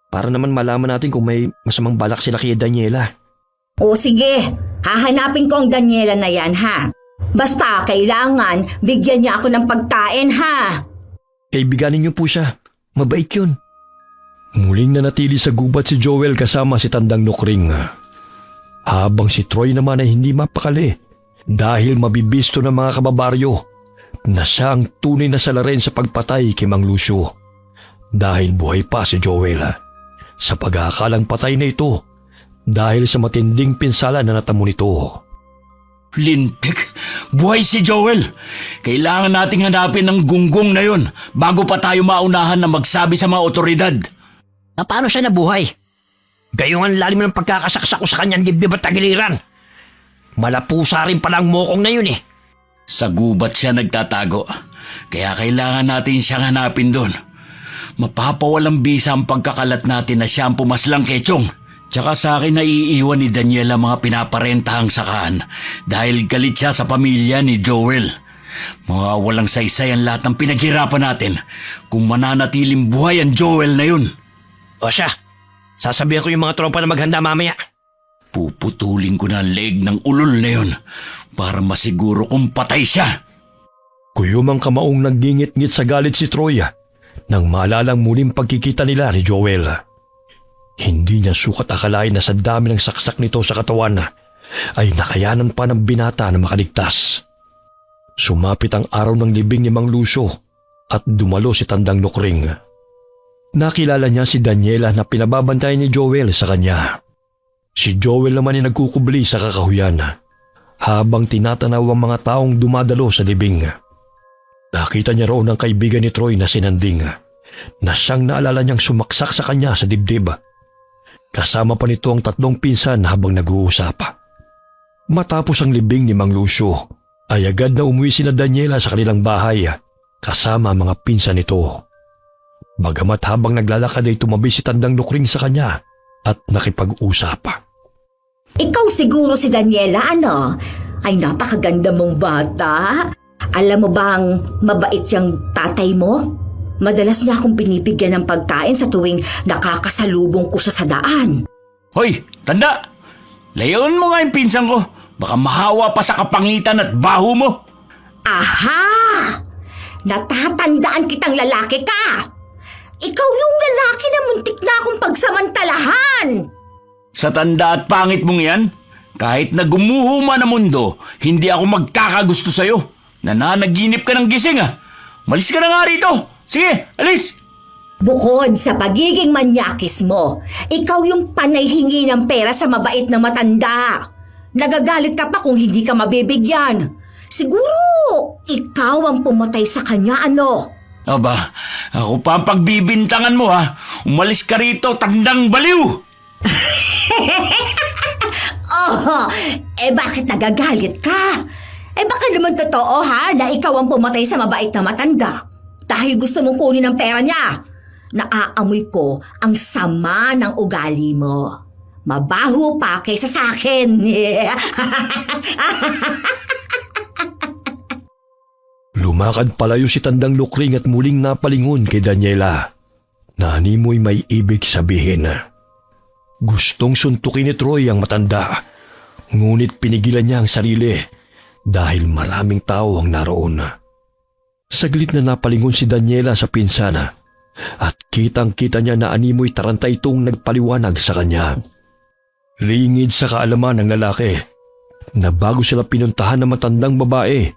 Para naman malaman natin kung may masamang balak sila kay Daniela. O sige, hahanapin ko ang Daniela na yan ha. Basta kailangan bigyan niya ako ng pagkain ha. Kaibiganin niyo po siya. Mabait yun. Muling nanatili sa gubat si Joel kasama si Tandang Nukring. Habang si Troy naman ay hindi mapakali dahil mabibisto ng mga kababaryo na siya ang tunay na salarin sa pagpatay kay Mang Lucio. Dahil buhay pa si Joel sa pag-aakalang patay na ito dahil sa matinding pinsala na natamo nito. Lintik, buhay si Joel. Kailangan nating hanapin ang gunggong na yun bago pa tayo maunahan na magsabi sa mga otoridad. Paano siya nabuhay? Gayong ang lalim ng pagkakasaksak ko sa kanyang dibdib at tagiliran. Malapusa rin pala ang mokong na yun eh. Sa gubat siya nagtatago, kaya kailangan natin siyang hanapin doon. Mapapawalang bisa ang pagkakalat natin na siya ang pumaslang kay Chong. Tsaka sa akin naiiwan ni Daniela mga pinaparentahang sakahan dahil galit siya sa pamilya ni Joel. Mga walang saysay ang lahat ng pinaghirapan natin kung mananatiling buhay ang Joel na yun. O siya, sasabihan ko yung mga tropa na maghanda mamaya. Puputulin ko na ang leeg ng ulol na yun para masiguro kung patay siya. Kuyumang kamaong nagngingit-ngit sa galit si Troy nang maalalang muling pagkikita nila ni Joel. Hindi niya sukat akalain na sa dami ng saksak nito sa katawan ay nakayanan pa ng binata na makaligtas. Sumapit ang araw ng libing ni Mang Lucio at dumalo si Tandang Nukring. Nakilala niya si Daniela na pinababantay ni Joel sa kanya. Si Joel naman ay nagkukubli sa kakahuyan habang tinatanaw ang mga taong dumadalo sa libing. Nakita niya roon ang kaibigan ni Troy na si Nanding na siyang naalala niyang sumaksak sa kanya sa dibdib. Kasama pa nito ang 3 pinsan habang nag-uusap. Matapos ang libing ni Mang Lucio, ay agad na umuwi sina Daniela sa kanilang bahay kasama ang mga pinsan nito. Bagamat habang naglalakad ay tumabi si Tandang Nukring sa kanya at nakipag-usap. Ikaw siguro si Daniela, ano? Ay, napakaganda mong bata. Alam mo bang mabait yung tatay mo? Madalas niya akong pinipigyan ng pagkain sa tuwing nakakasalubong ko sa daan. Hoy, tanda! Layon mo nga yung pinsan ko. Baka mahawa pa sa kapangitan at baho mo. Aha! Natatandaan kitang lalaki ka! Ikaw yung lalaki na muntik na akong pagsamantalahan! Sa tanda at pangit mong yan, kahit na gumuho man ang mundo, hindi ako magkakagusto sa'yo. Nananaginip ka ng gising Malis ka na nga rito! Sige, alis! Bukod sa pagiging manyakis mo, ikaw yung panay hingi ng pera sa mabait na matanda. Nagagalit ka pa kung hindi ka mabibigyan. Siguro, ikaw ang pumatay sa kanya, ano? Aba, ako pa ang pagbibintangan mo Umalis ka rito, tandang baliw! Oh, bakit nagagalit ka? Baka naman totoo na ikaw ang pumatay sa mabait na matanda. Dahil gusto mong kunin ang pera niya. Naaamoy ko ang sama ng ugali mo. Mabaho pa kaysa sa akin. Lumakad palayo si Tandang Nukring at muling napalingon kay Daniela. Nanimoy may ibig sabihin. Gustong suntukin ni Troy ang matanda, ngunit pinigilan niya ang sarili dahil maraming tao ang naroon. Saglit na napalingon si Daniela sa pinsana at kitang-kita niya na animoy taranta itong nagpaliwanag sa kanya. Lingid sa kaalaman ng lalaki na bago sila pinuntahan ng matandang babae,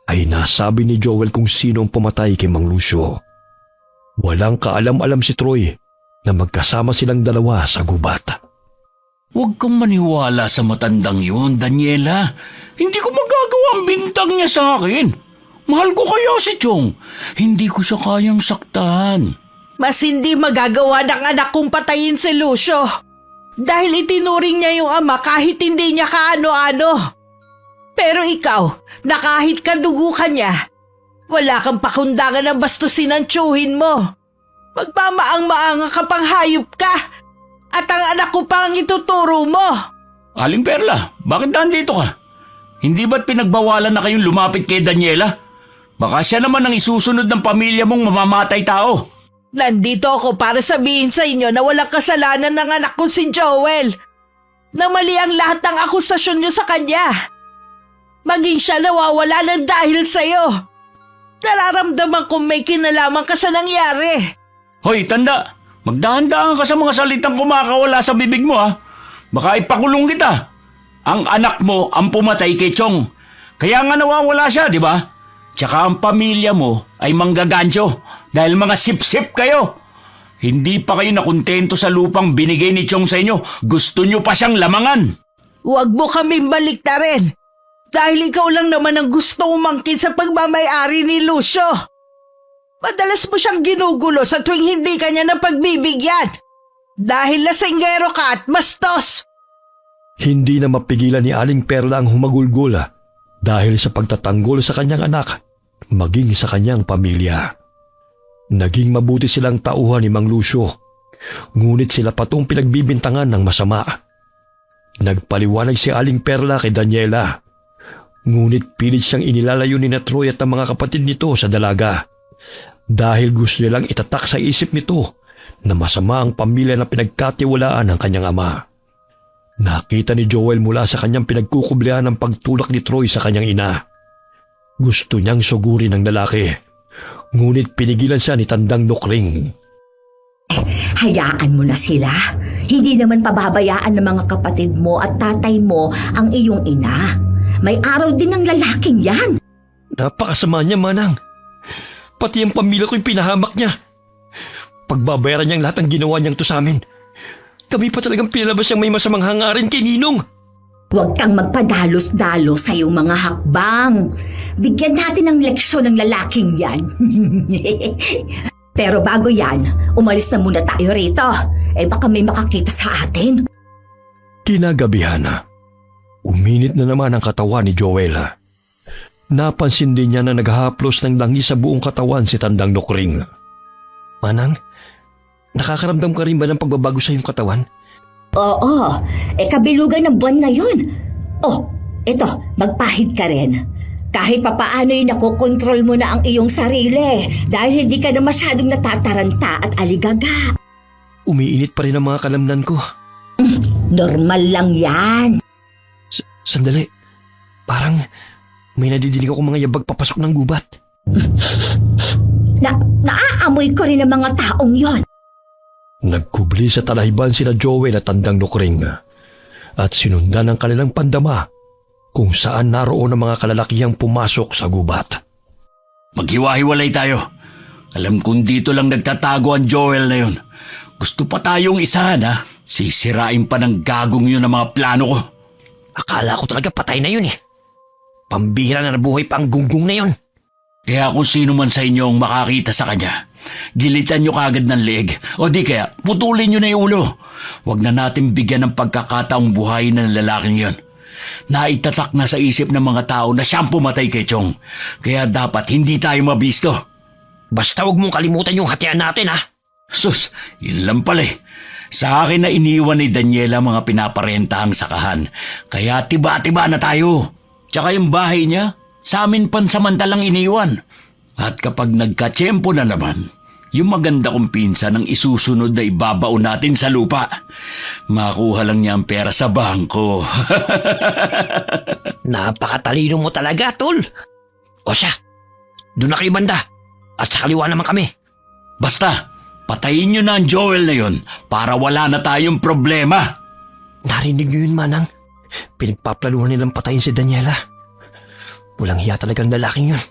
ay nasabi ni Joel kung sino ang pumatay kay Mang Lucio. Walang kaalam-alam si Troy na magkasama silang dalawa sa gubat. Huwag kang maniwala sa matandang yun, Daniela. Hindi ko magagawa ang bintang niya sa akin. Mahal ko kaya si Chong. Hindi ko siya kayang saktan. Mas hindi magagawa ng anak kong patayin si Lucio. Dahil itinuring niya yung ama kahit hindi niya kaano-ano. Pero ikaw, na kahit kadugo ka niya, wala kang pakundangan ng bastusin ang tiyuhin mo. Magmamaang-maanga ka pang hayop ka. At ang anak ko pa ang ituturo mo. Aling Perla, bakit nandito ka? Hindi ba't pinagbawalan na kayong lumapit kay Daniela? Baka siya naman ang isusunod ng pamilya mong mamamatay tao. Nandito ako para sabihin sa inyo na walang kasalanan ng anak ko si Joel. Na mali ang lahat ng akusasyon niyo sa kanya. Maging siya nawawala ng dahil sa'yo. Nararamdaman kong may kinalaman ka sa nangyari. Hoy, tanda! Magdahan-dahan ka sa mga salitang kumakawala sa bibig mo Baka ipakulong kita. Ang anak mo ang pumatay kay Chong. Kaya nga nawawala siya, di ba? Tsaka ang pamilya mo ay manggagancho dahil mga sip-sip kayo. Hindi pa kayo nakontento sa lupang binigay ni Chong sa inyo. Gusto nyo pa siyang lamangan. Huwag mo kaming baliktarin. Dahil ikaw lang naman ang gusto umangkin sa pagmamayari ni Lucio. Madalas mo siyang ginugulo sa tuwing hindi kanya na pagbibigyan. Dahil lasinggero ka at bastos! Hindi na mapigilan ni Aling Perla ang humagulgol dahil sa pagtatanggol sa kanyang anak, maging sa kanyang pamilya. Naging mabuti silang tauhan ni Mang Lucio, ngunit sila patong pinagbibintangan ng masama. Nagpaliwanag si Aling Perla kay Daniela, ngunit pilit siyang inilalayo ni Troy at ang mga kapatid nito sa dalaga dahil gusto nilang itatak sa isip nito na masama ang pamilya na pinagkatiwalaan ng kanyang ama. Nakita ni Joel mula sa kanyang pinagkukublihan ang pagtulak ni Troy sa kanyang ina. Gusto niyang sugurin ng lalaki, ngunit pinigilan siya ni Tandang Nukring. Hayaan mo na sila. Hindi naman pababayaan ng mga kapatid mo at tatay mo ang iyong ina. May araw din ng lalaking yan. Napakasama niya, Manang. Pati ang pamilya ko'y pinahamak niya. Pagbabayaran niyang lahat ng ginawa niyang to sa amin. Kami pa talagang pinalabas niyang may masamang hangarin kay Ninong. Huwag kang magpadalos-dalos sa iyong mga hakbang. Bigyan natin ng leksyon ng lalaking yan. Pero bago yan, umalis na muna tayo rito. Baka may makakita sa atin. Kinagabihan na. Uminit na naman ang katawan ni Joel. Napansin din niya na naghahaplos ng langis sa buong katawan si Tandang Nukring. Manang, nakakaramdam ka rin ba ng pagbabago sa iyong katawan? Oo, kabilugan ng buwan ngayon. Oh, eto, magpahid ka rin. Kahit papaano'y nakokontrol mo na ang iyong sarili dahil hindi ka na masyadong natataranta at aligaga. Umiinit pa rin ang mga kalamnan ko. Normal lang yan. Sandali, parang may nadidinig ako mga yabag papasok ng gubat. Naaamoy ko rin ang mga taong yon. Nagkubli sa talahiban sina Joel at Tandang Nukring at sinundan ang kanilang pandama kung saan naroon ang mga kalalakihang pumasok sa gubat. Maghiwa-hiwalay tayo. Alam kong dito lang nagtatago ang Joel na yun. Gusto pa tayong isahan ha. Sisirain pa ng gagong yun ang mga plano ko. Akala ko talaga patay na yun eh. Pambihira na nabuhay pa ang gunggong na yun. Kaya kung sino man sa inyo ang makakita sa kanya, gilitan nyo kagad ng leeg o di kaya putulin nyo na yung ulo. Huwag na natin bigyan ng pagkakataong buhayin ng lalaking yon. Naitatak na sa isip ng mga tao na siyang pumatay kay Chong. Kaya dapat hindi tayo mabisto. Basta huwag mong kalimutan yung hatian natin ha. Sus, yun lang pala eh. Sa akin na iniwan ni Daniela mga pinaparentahang sakahan. Kaya tiba-tiba na tayo. Tsaka yung bahay niya, sa amin pansamantalang iniwan. At kapag nagkatsyempo na naman, yung maganda kong pinsan ang isusunod na ibabaon natin sa lupa. Makuha lang niya ang pera sa bangko. Napakatalino mo talaga, tol. O siya, doon na kayo banda. At sa kaliwa naman kami. Basta, patayin niyo na ang Joel na yon para wala na tayong problema. Narinig niyo yun, Manang. Pinagpaplanuhan nilang patayin si Daniela. Walang hiya talagang lalaking yun.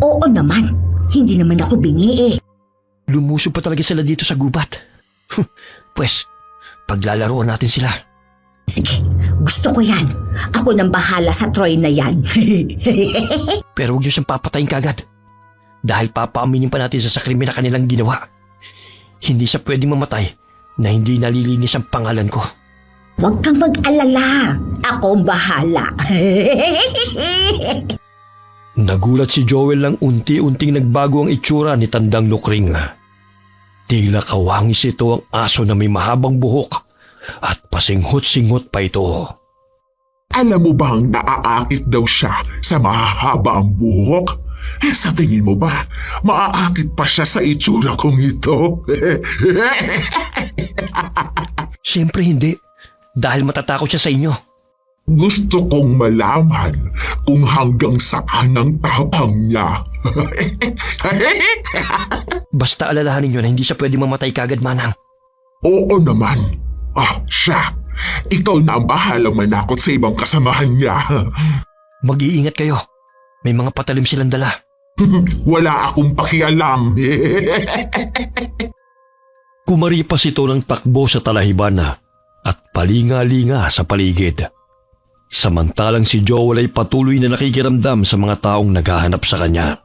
Oo naman, hindi naman ako bingi eh. Lumuso pa talaga sila dito sa gubat. Pwes, paglalaroan natin sila. Sige, gusto ko yan. Ako nang bahala sa Troy na yan. Pero huwag niyo siyang papatayin kagad. Dahil papaaminin pa natin sa krimen na kanilang ginawa. Hindi siya pwedeng mamatay na hindi nalilinis ang pangalan ko. Huwag kang mag-alala. Ako ang bahala. Nagulat si Joel nang unti-unting nagbago ang itsura ni Tandang Nukring. Tila kawangis ito ang aso na may mahabang buhok at pasinghot-singhot pa ito. Alam mo bang naaakit daw siya sa mahahaba ang buhok? Sa tingin mo ba, maaakit pa siya sa itsura kong ito? Siyempre hindi. Dahil matatakot siya sa inyo. Gusto kong malaman kung hanggang saan ang tapang niya. Basta alalahanin niyo na hindi siya pwede mamatay kagad, Manang. Oo naman. Siya. Ikaw na ang bahalang manakot sa ibang kasamahan niya. Mag-iingat kayo. May mga patalim silang dala. Wala akong pakialam. Kumaripas ito ng takbo sa talahiban at palinga-linga sa paligid. Samantalang si Joel ay patuloy na nakikiramdam sa mga taong naghahanap sa kanya.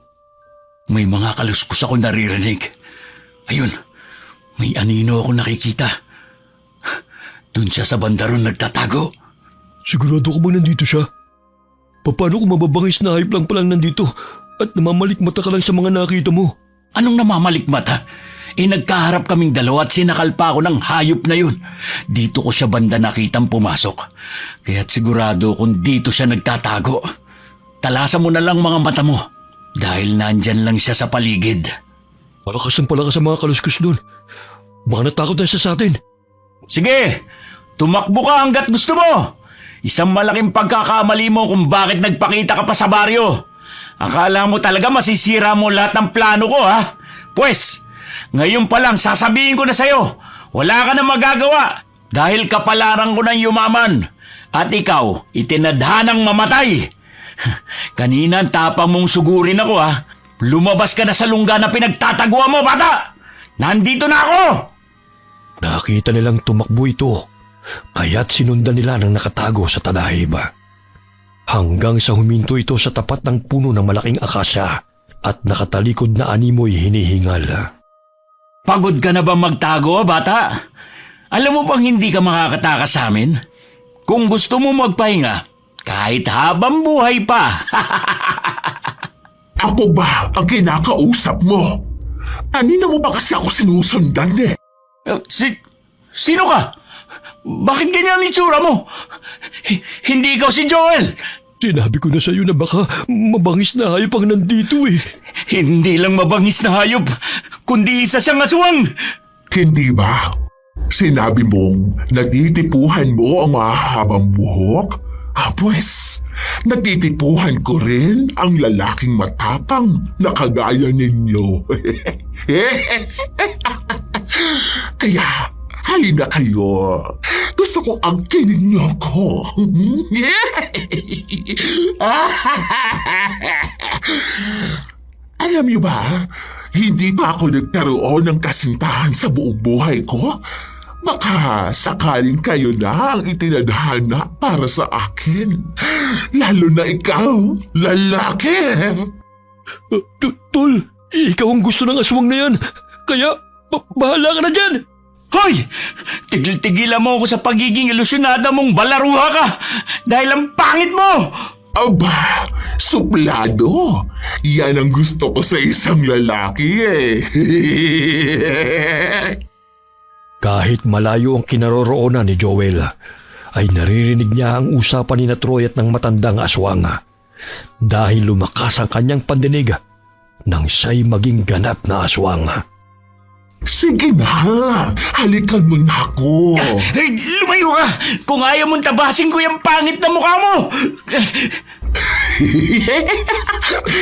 May mga kaluskos ako naririnig. Ayun, may anino ako nakikita. Doon siya sa banda ron nagtatago. Sigurado ka bang nandito siya? Paano kung mababangis na hayop lang palang nandito at namamalikmata ka lang sa mga nakita mo? Anong namamalikmata? Nagkaharap kaming dalawa at sinakal pa ako ng hayop na yun. Dito ko siya banda nakitang pumasok. Kaya't sigurado kung dito siya nagtatago. Talasan mo na lang mga mata mo. Dahil nandyan lang siya sa paligid. Malakas ang palakas sa mga kaluskus doon. Baka natakot na siya sa atin. Sige, tumakbo ka hanggat gusto mo. Isang malaking pagkakamali mo kung bakit nagpakita ka pa sa baryo. Akala mo talaga masisira mo lahat ng plano ko, ha? Pues, ngayon pa lang sasabihin ko na sa'yo, wala ka na magagawa dahil kapalaran ko ng yumaman at ikaw itinadhanang mamatay. Kanina ang tapang mong sugurin ako, ha? Lumabas ka na sa lungga na pinagtataguan mo, bata! Nandito na ako! Nakita nilang tumakbo ito, kaya't sinundan nila ng nakatago sa tanahiba. Hanggang sa huminto ito sa tapat ng puno ng malaking akasya at nakatalikod na animoy hinihingal. Pagod ka na ba magtago, bata? Alam mo bang hindi ka makakatakas sa amin? Kung gusto mo magpahinga, kahit habang buhay pa. Ako ba ang kinakausap mo? Kanina mo ba kasi ako sinusundan eh? Sino ka? Bakit ganyan ang itsura mo? Hindi ikaw si Joel. Sinabi ko na sa iyo na baka mabangis na hayop ang nandito eh. Hindi lang mabangis na hayop, kundi isa siyang aswang. Hindi ba? Sinabi mong natitipuhan mo ang mahahabang buhok? Pues, natitipuhan ko rin ang lalaking matapang na kagaya ninyo. Kaya, halina kayo. Gusto ko angkinin niyo ko. Alam niyo ba, hindi pa ako nagkaroon ng kasintahan sa buong buhay ko. Baka sakaling kayo na ang itinadhana para sa akin. Lalo na ikaw, lalaki. Tol, ikaw ang gusto ng aswang na yan. Kaya, bahala ka na dyan. Hoy! Tigil-tigilan mo ako sa pagiging ilusyonada mong balaruha ka dahil ang pangit mo! Aba, suplado. Yan ang gusto ko sa isang lalaki eh. Kahit malayo ang kinaroroonan ni Joel, ay naririnig niya ang usapan ni na Troy at ng matandang aswang. Dahil lumakas ang kanyang pandinig nang siya'y maging ganap na aswang. Sige na, halikan mo na ako. Lumayo ka! Kung ayaw mong tabasin ko yung pangit na mukha mo!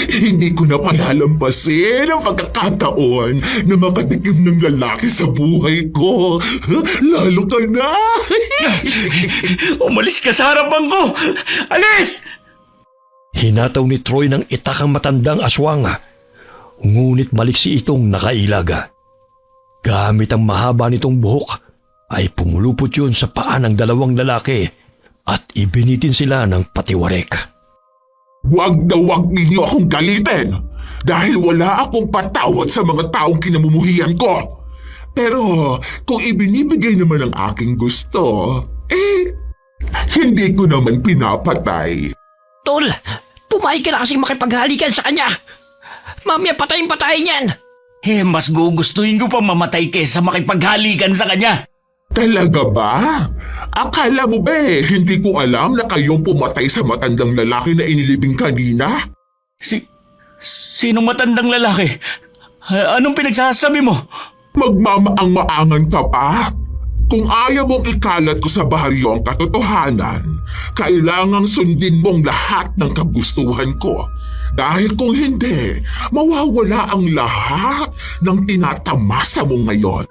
Hindi ko na palalampasin ang pagkakataon na makatikim ng lalaki sa buhay ko. Lalo ka na. Umalis ka sa harapan ko! Alis! Hinataw ni Troy ng itak ang matandang aswang, ngunit maliksi itong nakailaga. Gamit ang mahaba nitong buhok, ay pumulupot yun sa paa ng dalawang lalaki at ibinitin sila ng patiwarek. Huwag na huwag ninyo akong galitin dahil wala akong patawad sa mga taong kinamumuhian ko. Pero kung ibinibigay naman ang aking gusto, hindi ko naman pinapatay. Tol, pumayag ka na kasing makipaghalikan sa kanya. Mamaya patayin yan. Mas gugustuhin ko pa mamatay kesa makipaghalikan sa kanya. Talaga ba? Akala mo ba hindi ko alam na kayong pumatay sa matandang lalaki na inilibing kanina? Sinong matandang lalaki? Anong pinagsasabi mo? Magmamaang-maangan ka pa? Kung ayaw mong ikalat ko sa baryo ang katotohanan, kailangang sundin mong lahat ng kagustuhan ko. Dahil kung hindi, mawawala ang lahat ng tinatamasa mo ngayon.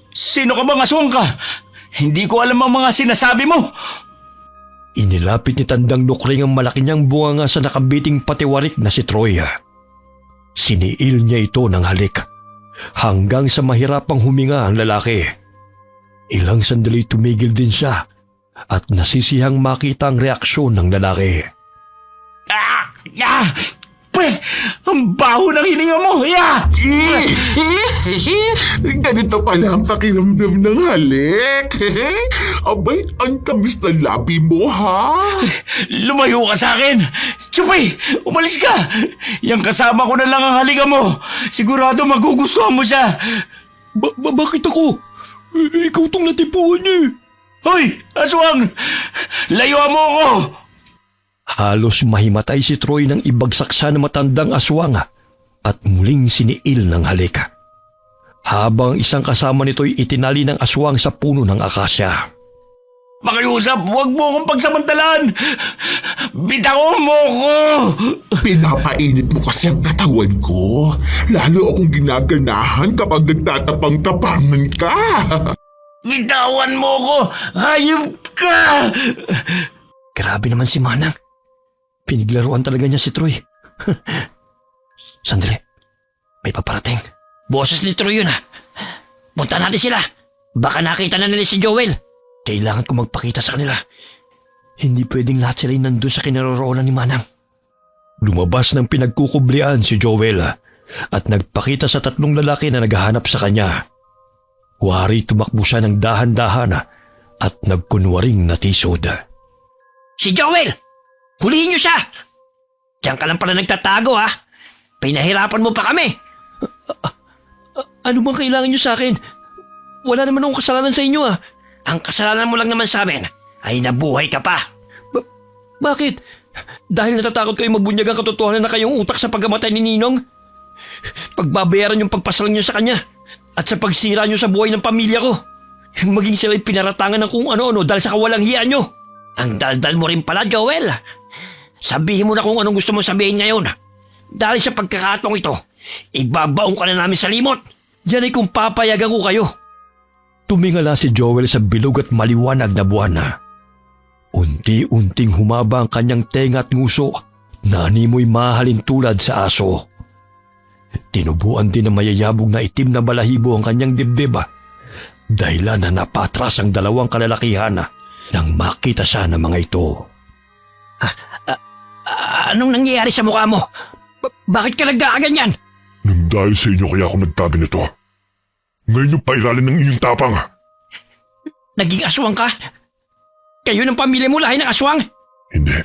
Sino ka bang aswang ka? Hindi ko alam ang mga sinasabi mo. Inilapit ni Tandang Nukring ang malaki niyang bunganga sa nakabiting patiwarik na si Troy. Siniil niya ito ng halik hanggang sa mahirapang huminga ang lalaki. Ilang sandali tumigil din siya at nasisihang makita ang reaksyon ng lalaki. Chupe! Ang baho ng hininga mo! Ya! Ganito pala ang pakiramdam ng halik. Abay, ang tamis na labi mo, ha? Lumayo ka sa akin! Chupe! Umalis ka! Yang kasama ko na lang ang halika mo! Sigurado magugustuhan mo siya! Bakit ako? Ikaw tong natipuan niya eh. Hoy! Aswang! Layuan mo ako! Halos mahimatay si Troy nang ibagsak siya ng matandang aswang at muling siniil ng halik. Habang isang kasama nito'y itinali ng aswang sa puno ng akasya. Pakiusap, huwag mo akong pagsamantalaan! Bitawan mo ko! Pinapainit mo kasi ang katawan ko. Lalo akong ginaganahan kapag nagtatapang-tapangan ka. Bitawan mo ko! Hayop ka! Grabe naman si Manang. Piniglaruan talaga niya si Troy. Sandali, may paparating. Boses ni Troy yun Punta natin sila. Baka nakita na nila si Joel. Kailangan ko magpakita sa kanila. Hindi pwedeng lahat sila nandun sa kinaroroonan ni Manang. Lumabas ng pinagkukublian si Joel at nagpakita sa tatlong lalaki na naghahanap sa kanya. Wari tumakbo siya ng dahan-dahan at nagkunwaring natisod. Si Joel! Hulihin niyo siya! Diyan ka lang pala nagtatago Pinahirapan mo pa kami. Ano bang kailangan niyo sa akin? Wala naman akong kasalanan sa inyo Ang kasalanan mo lang naman sa amin ay nabuhay ka pa. Bakit? Dahil natatakot kayo mabunyag ang katotohanan na kayong utak sa pagkamatay ni Ninong? Pagbabayaran yung pagpasalang niyo sa kanya at sa pagsira niyo sa buhay ng pamilya ko. Maging sila'y pinaratangan ng kung ano-ano dahil sa kawalang hiya niyo. Ang daldal mo rin pala, Joel. Sabihin mo na kung anong gusto mo sabihin ngayon. Dahil sa pagkakataong ito, ibabaong ka na namin sa limot. Yan ay kung papayagan ko kayo. Tumingala si Joel sa bilog at maliwanag na buwan. Unti-unting humaba ang kanyang tenga at nguso na animoy mahalin tulad sa aso. Tinubuan din ng mayayabong na itim na balahibo ang kanyang dibdib dahilan na napatras ang dalawang kalalakihan nang makita siya ng mga ito. Anong nangyayari sa mukha mo? Bakit ka nagkakaganyan? Nang dahil sa inyo kaya ako nagtabi nito. Ngayon yung pairalin ng inyong tapang. Naging aswang ka? Kayo ng pamilya mo lahi ng aswang? Hindi.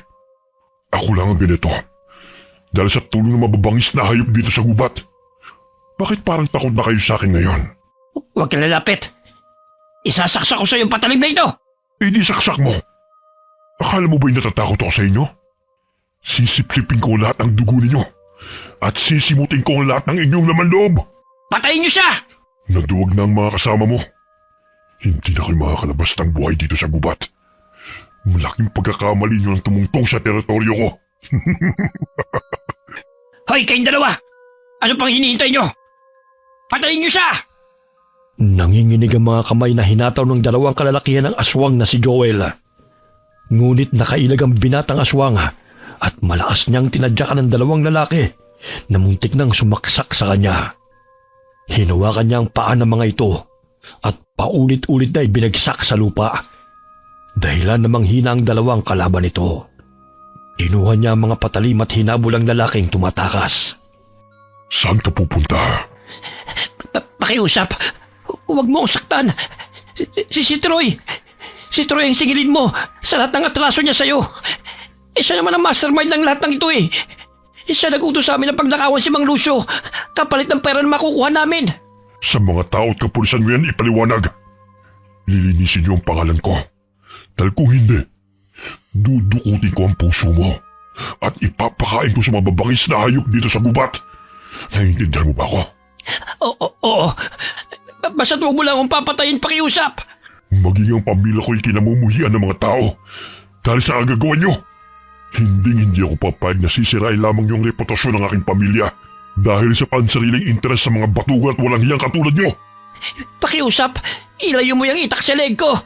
Ako lang ang ganito. Dahil sa tulong ng mababangis na hayop dito sa gubat. Bakit parang takot na kayo sa akin ngayon? Huwag ka lalapit. Isasaksak ko sa yung patalim na ito. Eh di saksak mo. Akala mo ba'y natatakot ako sa inyo? Sisip-sipin ko lahat ng dugo ninyo. At sisimutin ko ang lahat ng inyong laman loob. Patayin niyo siya! Naduwag na ang mga kasama mo. Hindi na kayo makakalabas ng buhay dito sa gubat. Malaking pagkakamali nyo ng tumungtong sa teritoryo ko. Hoy, kayong dalawa! Ano pang hinihintay nyo? Patayin niyo siya! Nanginginig ang mga kamay na hinataw ng dalawang kalalakihan ng aswang na si Joel. Ngunit nakailag ang binatang aswang at malakas niyang tinadyakan ng dalawang lalaki na muntik nang sumaksak sa kanya. Hinawakan niya ang paa ng mga ito at paulit-ulit na ibinagsak sa lupa. Dahilan namang hina ang dalawang kalaban nito. Kinuha niya ang mga patalim at hinabol ang lalaking tumatakas. Saan ka pupunta? Pakiusap. Huwag mo akong saktan. Si Troy. Si Troy ang singilin mo sa lahat ng atraso niya sa'yo. Siya naman ang mastermind ng lahat ng ito Siya nag-utos sa amin na pagnakawan si Mang Lucio kapalit ng pera na makukuha namin. Sa mga tao at kapulisan mo yan ipaliwanag. Lilinisin niyo ang pangalan ko. Dahil kung hindi, dudukutin ko ang puso mo at ipapakain ko sa mababangis na hayop dito sa gubat. Naiintindihan mo ba ako? Oo. Basta't huwag mo lang akong papatayin, pakiusap. Maging ang pamilya ko'y kinamumuhian ng mga tao dahil sa agagawa niyo. Hindi ako papayag na sisirain lamang yung reputasyon ng aking pamilya dahil sa pansariling interes sa mga batugan at walang hiyang katulad niyo. Pakiusap, ilayo mo yung itak sa leg ko.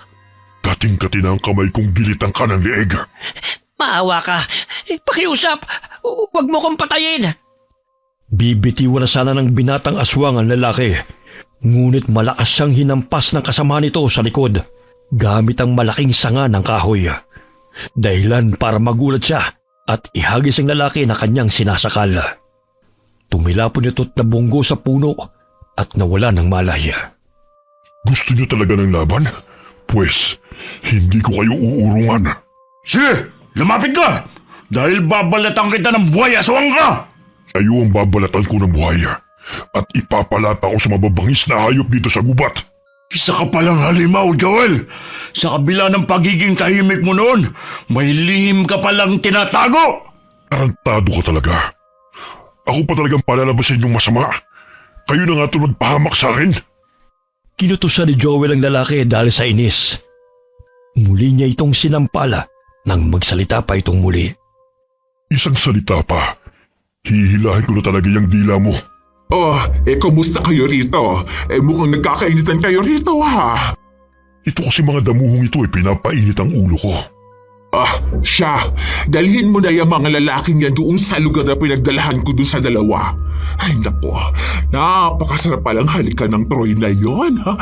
Kating-kati na ang kamay kong gilitan ka ng leeg. Maawa ka. Pakiusap, huwag mo kong patayin. Bibitiwan na sana ng binatang aswang ang lalaki. Ngunit malakas siyang hinampas ng kasama nito sa likod gamit ang malaking sanga ng kahoy. Dahilan para magulat siya at ihagis ang lalaki na kanyang sinasakal. tumilapon ito't nabunggo sa puno at nawala ng malaya. Gusto niyo talaga ng laban? Pwes, hindi ko kayo uurungan. Sige, lumapit ka! Dahil babalatan kita ng buhay, aswang ka! Kayo ang babalatan ko ng buhaya at ipapalata ko sa mababangis na hayop dito sa gubat. Isa ka palang halimaw, Joel! Sa kabila ng pagiging tahimik mo noon, may lihim ka palang tinatago! Tarantado ka talaga. Ako pa talagang palalabasin yung masama. Kayo na nga ito nagpahamak sa akin. Kinutusan ni Joel ang lalaki dahil sa inis. Muli niya itong sinampala nang magsalita pa itong muli. Isang salita pa. Hihilahin ko na talaga yung dila mo. Oh, kumusta kayo rito? Mukhang nagkakainitan kayo rito, ha? Ito kasi mga damuhong ito pinapainit ang ulo ko. Siya, dalhin mo na yung mga lalaking yan doon sa lugar na pinagdalahan ko doon sa dalawa. Ay, naku, napakasarap palang halikan ng Troy na yon, ha?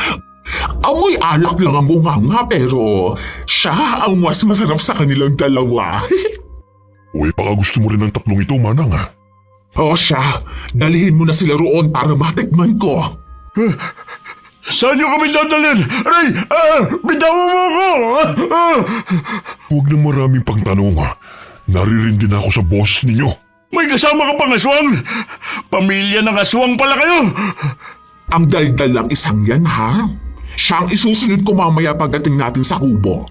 Amoy alak lang ang bunganga pero siya ang mas masarap sa kanilang dalawa. O baka gusto mo rin ng tatlong ito, Manang, ha? Siya, dalhin mo na sila roon para matikman ko. Saan niyo kami dadalhin? Aray! Bitawan mo ako! Huwag na maraming pangtanong, ha? Naririndi na ako sa boss ninyo. May kasama ka pang aswang? Pamilya ng aswang pala kayo! Ang daldal lang isang yan, ha? Siya ang isusunod ko mamaya pagdating natin sa kubo.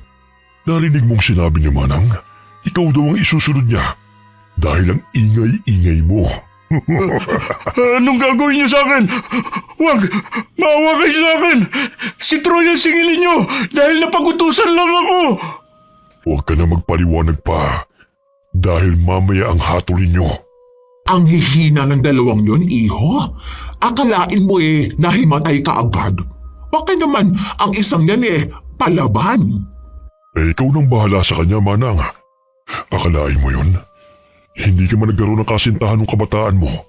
Narinig mong sinabi niya, Manang? Ikaw daw ang isusunod niya. Dahil ang ingay-ingay mo. Anong gagawin niyo sa akin? Huwag! Maawa kayo sa akin! Si Troy ang singilin niyo dahil napagutusan lang ako! Huwag ka na magpaliwanag pa. Dahil mamaya ang hatulin niyo. Ang hihina ng dalawang yon, iho. Akalain mo nahimatay ka agad. Bakit naman ang isang yan palaban? Ikaw nang bahala sa kanya, Manang. Akalain mo yun? Hindi ka man nagkaroon ng kasintahan ng kabataan mo.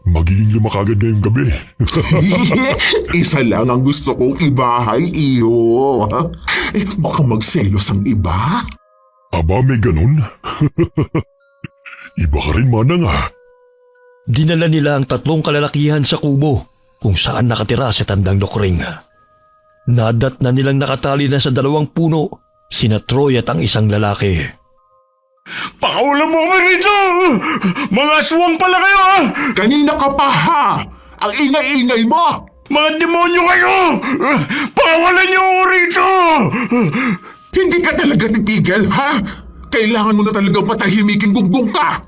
Magiging lima kagad ngayong gabi. Isa lang ang gusto kong ibahay, iho. Baka magselos ang iba. Aba, may ganun? Iba ka rin, Manang, ha? Dinala nila ang tatlong kalalakihan sa kubo kung saan nakatira si Tandang Lokring. Nadat na nilang nakatali na sa dalawang puno, sina Troy at ang isang lalaki. Pakaulan mo kami rito! Mga aswang pala kayo, ha! Kanina ka pa, ha? Ang ingay-ingay mo! Mga demonyo kayo! Pakawalan niyo ako rito! Hindi ka talaga titigil, ha? Kailangan mo na talagang patahimikin gunggong ka!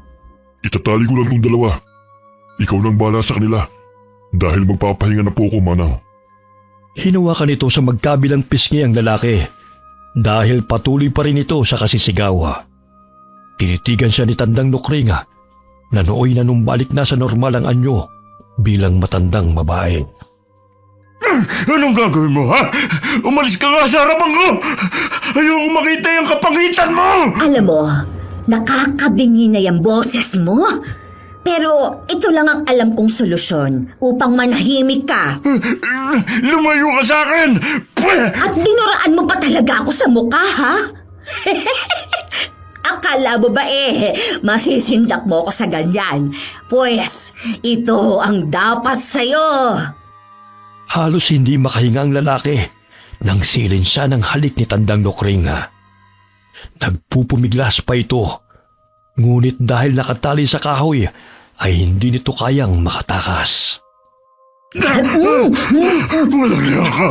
Itatali ko lang tong dalawa. Ikaw nang bahala sa kanila. Dahil magpapahinga na po ako, Manang. Hinawakan ito sa magkabilang pisngi ang lalaki dahil patuloy pa rin ito sa kasisigaw. Tinitigan siya ni Tandang Lokring na nooy nanumbalik na sa normal ang anyo bilang matandang babae. Anong gagawin mo, ha? Umalis ka nga sa harapan ko! Ayoko makita yung kapangitan mo! Alam mo, nakakabingi na yung boses mo. Pero ito lang ang alam kong solusyon upang manahimik ka. Lumayo ka sa akin! At dinuraan mo pa talaga ako sa mukha, ha? Akala mo ba masisindak mo ako sa ganyan? Pues, ito ang dapat sa'yo. Halos hindi makahinga ang lalaki nang silin siya ng halik ni Tandang Lokring. Nagpupumiglas pa ito, ngunit dahil nakatali sa kahoy ay hindi nito kayang makatakas. Walang yaka!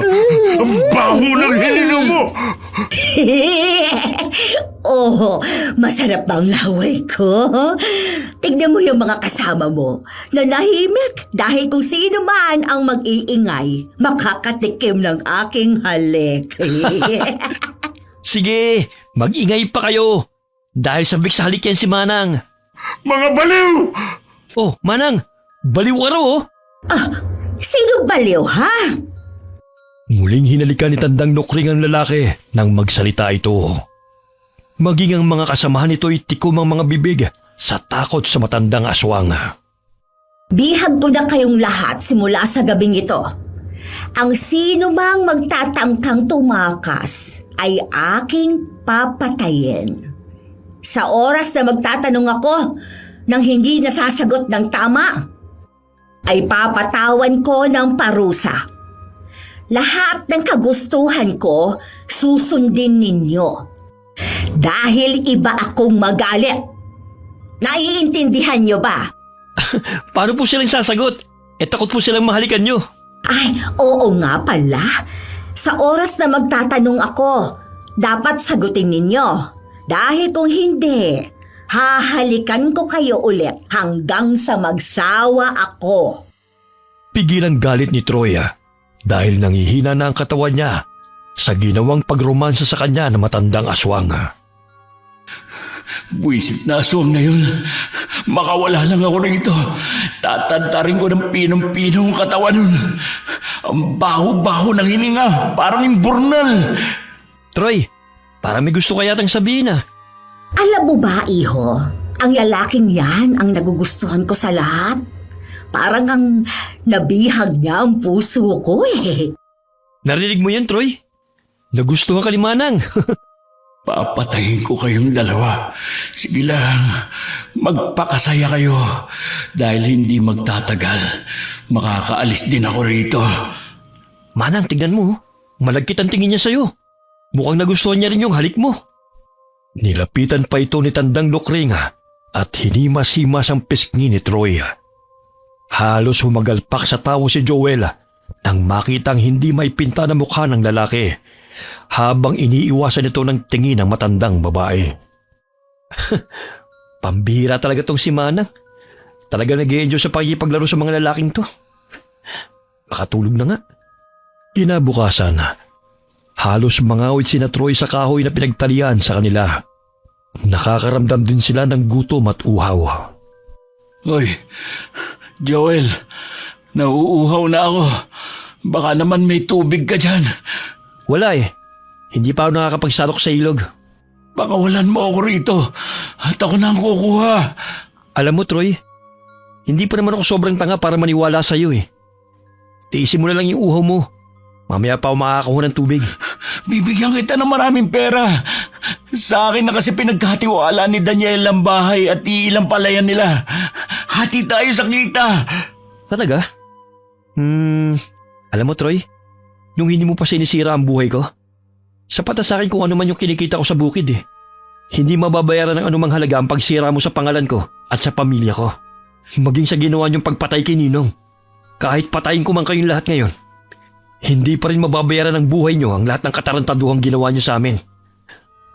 Ang baho ng hininga mo! Oh, masarap ba ang laway ko? Tignan mo yung mga kasama mo. Nanahimik dahil kung sino man ang mag-iingay, makakatikim ng aking halik. Sige, mag-ingay pa kayo dahil sabik sa halik yan si Manang. Mga baliw! Oh, Manang, baliw ka raw oh. Sino baliw, ha? Muling hinalikan ni Tandang Lokring ang lalaki nang magsalita ito. Maging ang mga kasamahan nito ay tikom ang mga bibig sa takot sa matandang aswang. Bihag ko na kayong lahat simula sa gabing ito. Ang sino mang magtatangkang tumakas ay aking papatayin. Sa oras na magtatanong ako nang hindi nasasagot ng tama, ay papatawan ko ng parusa. Lahat ng kagustuhan ko, susundin ninyo. Dahil iba akong magalit. Naiintindihan nyo ba? Paano po silang sasagot? Takot po silang mahalikan nyo. Ay, oo nga pala. Sa oras na magtatanong ako, dapat sagutin ninyo. Dahil kung hindi, hahalikan ko kayo ulit hanggang sa magsawa ako. Pigil ang galit ni Troya dahil nangihina na ang katawan niya sa ginawang pagromansa sa kanya na matandang aswang. Buwisit na aswang na yun. Makawala lang ako rito. Tatantarin ko ng pinong-pinong katawan nun. Ang baho-baho ng hininga. Parang imburnal. Troy, parang may gusto ka yatang sabihin ah. Alam mo ba, iho? Ang lalaking yan ang nagugustuhan ko sa lahat. Parang ang nabihag niya ang puso ko eh. Narinig mo yan, Troy? Nagustuhan ka ni Manang. Papatayin ko kayong dalawa. Sige lang, magpakasaya kayo. Dahil hindi magtatagal, makakaalis din ako rito. Manang, tingnan mo. Malagkit ang tingin niya sa'yo. Mukhang nagustuhan niya rin yung halik mo. Nilapitan pa ito ni Tandang Lokringa at hinimas-himas ang pisngi ni Troy. Halos humagalpak sa tawo si Joel nang makitang hindi may pinta na mukha ng lalaki habang iniiwasan ito ng tingin ng matandang babae. Pambihira talaga tong si Manang. Talaga nag-i-enjoy sa pakikipaglaro sa mga lalaking to. Makatulog na nga. Kinabukasan, halos mangawit sina Troy sa kahoy na pinagtalian sa kanila. Nakakaramdam din sila ng gutom at uhaw. Hoy, Joel, nauuhaw na ako. Baka naman may tubig ka dyan. Wala eh. Hindi pa ako nakakapagsalok sa ilog. Pakawalan mo ako rito at ako na ang kukuha. Alam mo, Troy, hindi pa naman ako sobrang tanga para maniwala sa iyo eh. Tiisin mo na lang yung uhaw mo. Mamaya pa ako makakakuha ng tubig. Bibigyan kita ng maraming pera. Sa akin na kasi pinagkatiwala ni Daniel ang bahay at ilang palayan nila. Hati tayo sa kita. Talaga? Alam mo, Troy, nung hindi mo pa sinisira ang buhay ko, sapat na sa akin kung ano man yung kinikita ko sa bukid eh. Hindi mababayaran ng anumang halaga ang pagsira mo sa pangalan ko at sa pamilya ko. Maging sa ginawa niyong pagpatay kay Ninong. Kahit patayin ko man kayong lahat ngayon, hindi pa rin mababayaran ng buhay niyo ang lahat ng katarantaduhang ginawa niyo sa amin.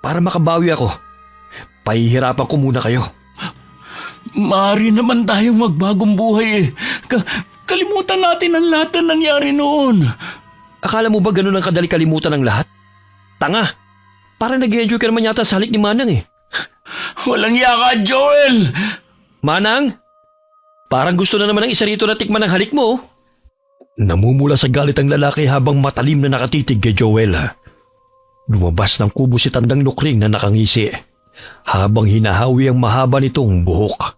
Para makabawi ako, pahihirapan ko muna kayo. Maaari naman tayong magbagong buhay eh. Kalimutan natin ang lahat na nangyari noon. Akala mo ba ganun ang kadali kalimutan ng lahat? Tanga! Parang nag-enjoy ka naman yata sa halik ni Manang eh. Walang yaka, Joel! Manang! Parang gusto na naman ng isa rito na tikman ng halik mo. Namumula sa galit ang lalaki habang matalim na nakatitig kay Joel. Lumabas ng kubo si Tandang Lokring na nakangisi habang hinahawi ang mahaba nitong buhok.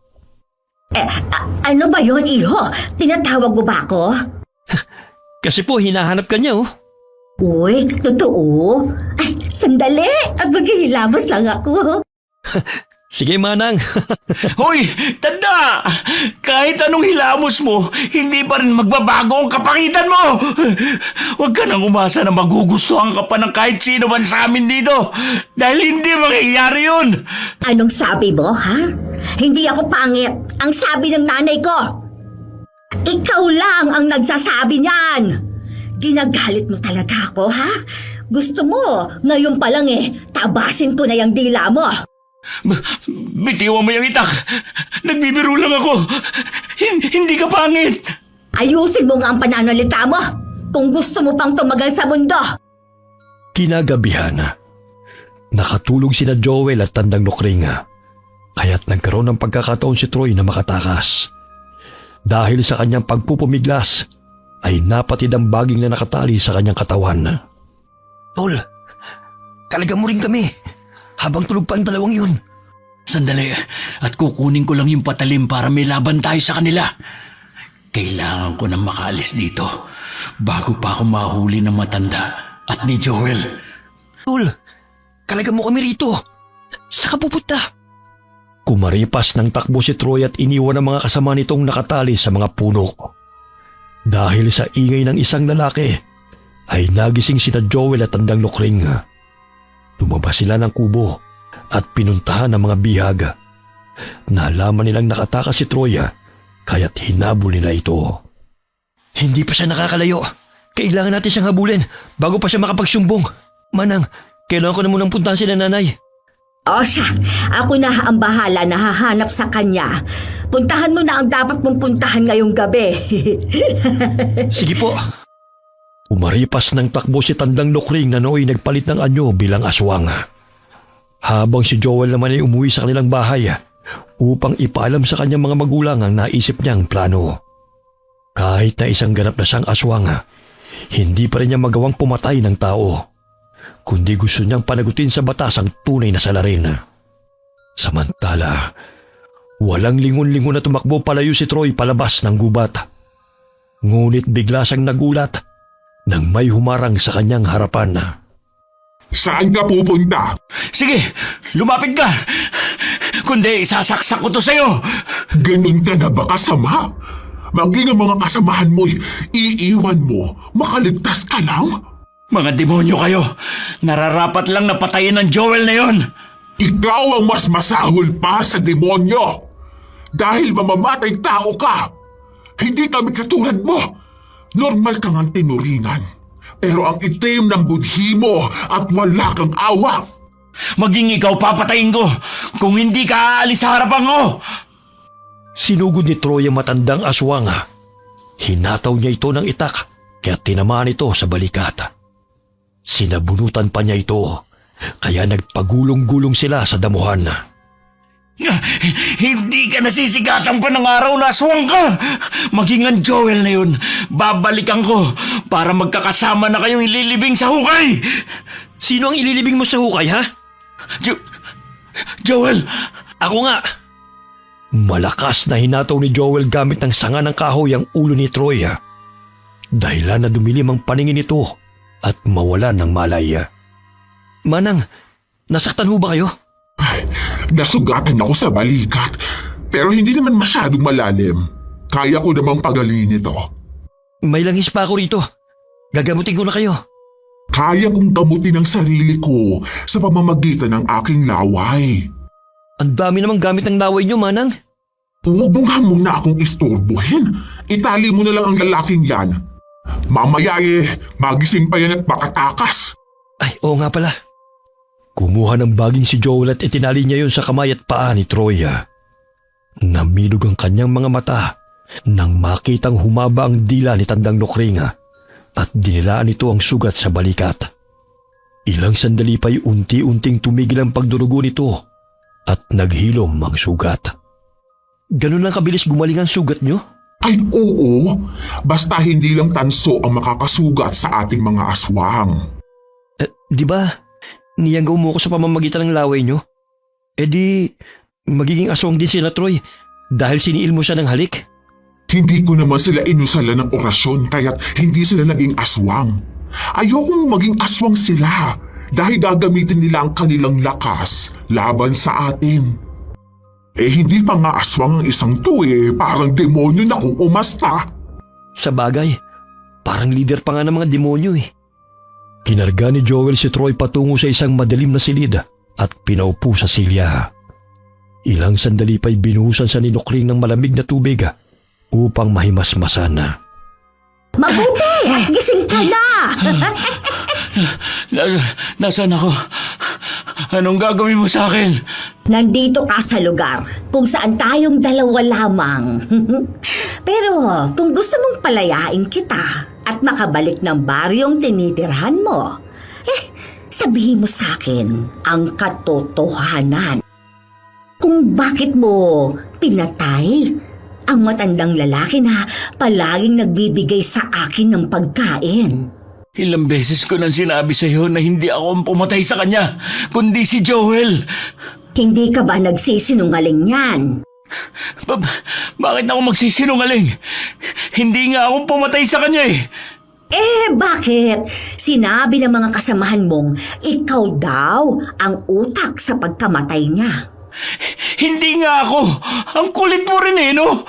Ano ba yon, iho? Tinatawag mo ba ako? Kasi po, hinahanap ka niya oh. Uy, totoo? Ay, sandali! At maghihilamos lang ako. Sige, Manang. Hoy, tanda! Kahit anong hilamos mo, hindi pa rin magbabago ang kapangitan mo! Huwag ka nang umasa na magugustuhan ka pa ng kahit sino man sa amin dito! Dahil hindi mangyayari yun! Anong sabi mo, ha? Hindi ako pangit. Ang sabi ng nanay ko. Ikaw lang ang nagsasabi niyan. Ginagalit mo talaga ako, ha? Gusto mo, ngayon pa lang tabasin ko na yung dila mo. Bitiwan mo yung itak! Nagbibiro lang ako! Hindi ka pangit! Ayusin mo nga ang pananalita mo kung gusto mo pang tumagal sa mundo. Kinagabihan, nakatulog sina Joel at Tandang Lokringa, kaya't nagkaroon ng pagkakataon si Troy na makatakas. Dahil sa kanyang pagpupumiglas, ay napatid ang baging na nakatali sa kanyang katawan. Tol, kalaga mo rin kami. Habang tulog pa ang dalawang yun. Sandali, at kukunin ko lang yung patalim para may laban tayo sa kanila. Kailangan ko na makaalis dito bago pa ako mahuli ng matanda at ni Joel. Tol, kalaga mo kami rito. Saan ka pupunta? Kumaripas ng takbo si Troy at iniwan ang mga kasama nitong nakatali sa mga puno. Dahil sa ingay ng isang lalaki, ay nagising sina Joel at Tandang Lokring. Lumabas sila ng kubo at pinuntahan ang mga bihag. Nalaman nilang nakatakas si Troya, kaya't hinabol nila ito. Hindi pa siya nakakalayo. Kailangan natin siyang habulin bago pa siya makapagsumbong. Manang, kailangan ko na munang puntahan si nanay. O siya, ako na ang bahala na hahanap sa kanya. Puntahan mo na ang dapat mong puntahan ngayong gabi. Sige po. Umaripas ng takbo si Tandang Lokring na nooy nagpalit ng anyo bilang aswang. Habang si Joel naman ay umuwi sa kanilang bahay upang ipaalam sa kanyang mga magulang ang naisip niyang plano. Kahit na isang ganap na siyang aswang, hindi pa rin niya magawang pumatay ng tao, kundi gusto niyang panagutin sa batas ang tunay na salarin. Samantala, walang lingon-lingon na tumakbo palayo si Troy palabas ng gubat. Ngunit bigla siyang nagulat nang may humarang sa kanyang harapan. Saan ka pupunta? Sige, lumapit ka! Kundi isasaksak ko to sa'yo! Ganun ka na ba kasama? Maging ang mga kasamahan mo'y iiwan mo, makaligtas ka lang? Mga demonyo kayo! Nararapat lang na patayin ng Joel na yon! Ikaw ang mas masahol pa sa demonyo! Dahil mamamatay tao ka! Hindi kami katulad mo! Normal kang ang tinuringan. Pero ang itim ng budhi mo at wala kang awa! Maging ikaw papatayin ko kung hindi ka aalis sa harapan ko! Sinugod ni Troy ang matandang aswang. Hinataw niya ito ng itak kaya tinamaan ito sa balikat. Sinabunutan pa niya ito kaya nagpagulong-gulong sila sa damuhan. Hindi ka nasisigatan pa ng araw na aswang ka! Maging ang Joel na yun, babalikan ko para magkakasama na kayong ililibing sa hukay! Sino ang ililibing mo sa hukay, ha? Joel! Ako nga. Malakas na hinataw ni Joel gamit ng sanga ng kahoy ang ulo ni Troy. Dahilan na dumilim ang paningin nito at mawala ng malay. Manang, nasaktan ho ba kayo? Ay, nasugatan ako sa balikat, pero hindi naman masyadong malalim. Kaya ko namang pagalingin ito. May langis pa ako rito. Gagamutin ko na kayo. Kaya kong gamutin ang sarili ko sa pamamagitan ng aking laway. Ang dami namang gamit ng laway nyo, Manang. Huwag mo nga muna akong istorbohin. Itali mo na lang ang lalaking yan. Mamaya magising pa yan at makatakas. Ay, oo nga pala. Kumuha ng baging si Joel at itinali niya yun sa kamay at paa ni Troy. Namilog ang kanyang mga mata nang makitang humaba ang dila ni Tandang Lokring at dinilaan nito ang sugat sa balikat. Ilang sandali pa'y unti-unting tumigil ang pagdurugo nito at naghilom ang sugat. Ganun lang kabilis gumaling ang sugat nyo? Ay oo, basta hindi lang tanso ang makakasugat sa ating mga aswang. Di ba? Niyanggaw mo ko sa pamamagitan ng laway nyo? Di, magiging aswang din sila, Troy, dahil siniil mo siya ng halik? Hindi ko naman sila inusala ng orasyon kaya't hindi sila naging aswang. Ayokong maging aswang sila dahil gagamitin nila ang kanilang lakas laban sa atin. Hindi pa nga aswang ang isang to parang demonyo na kung umasta. Sa bagay, parang leader pa nga ng mga demonyo Kinarga ni Joel si Troy patungo sa isang madilim na silid at pinaupo sa silya. Ilang sandali pa'y binuhusan sa ni Lokring ng malamig na tubig upang mahimasmasan. Mabuti! At gising ka na! Nasaan ako? Anong gagawin mo sa akin? Nandito ka sa lugar kung saan tayong dalawa lamang. Pero kung gusto mong palayain kita at makabalik ng baryong tinitirhan mo, sabihin mo sa akin ang katotohanan. Kung bakit mo pinatay ang matandang lalaki na palaging nagbibigay sa akin ng pagkain. Ilang beses ko nang sinabi sa iyo na hindi ako ang pumatay sa kanya, kundi si Joel. Hindi ka ba nagsisinungaling yan? Bakit ako magsisinungaling? Hindi nga ako pumatay sa kanya Bakit? Sinabi ng mga kasamahan mong ikaw daw ang utak sa pagkamatay niya. Hindi nga ako. Ang kulit mo rin no?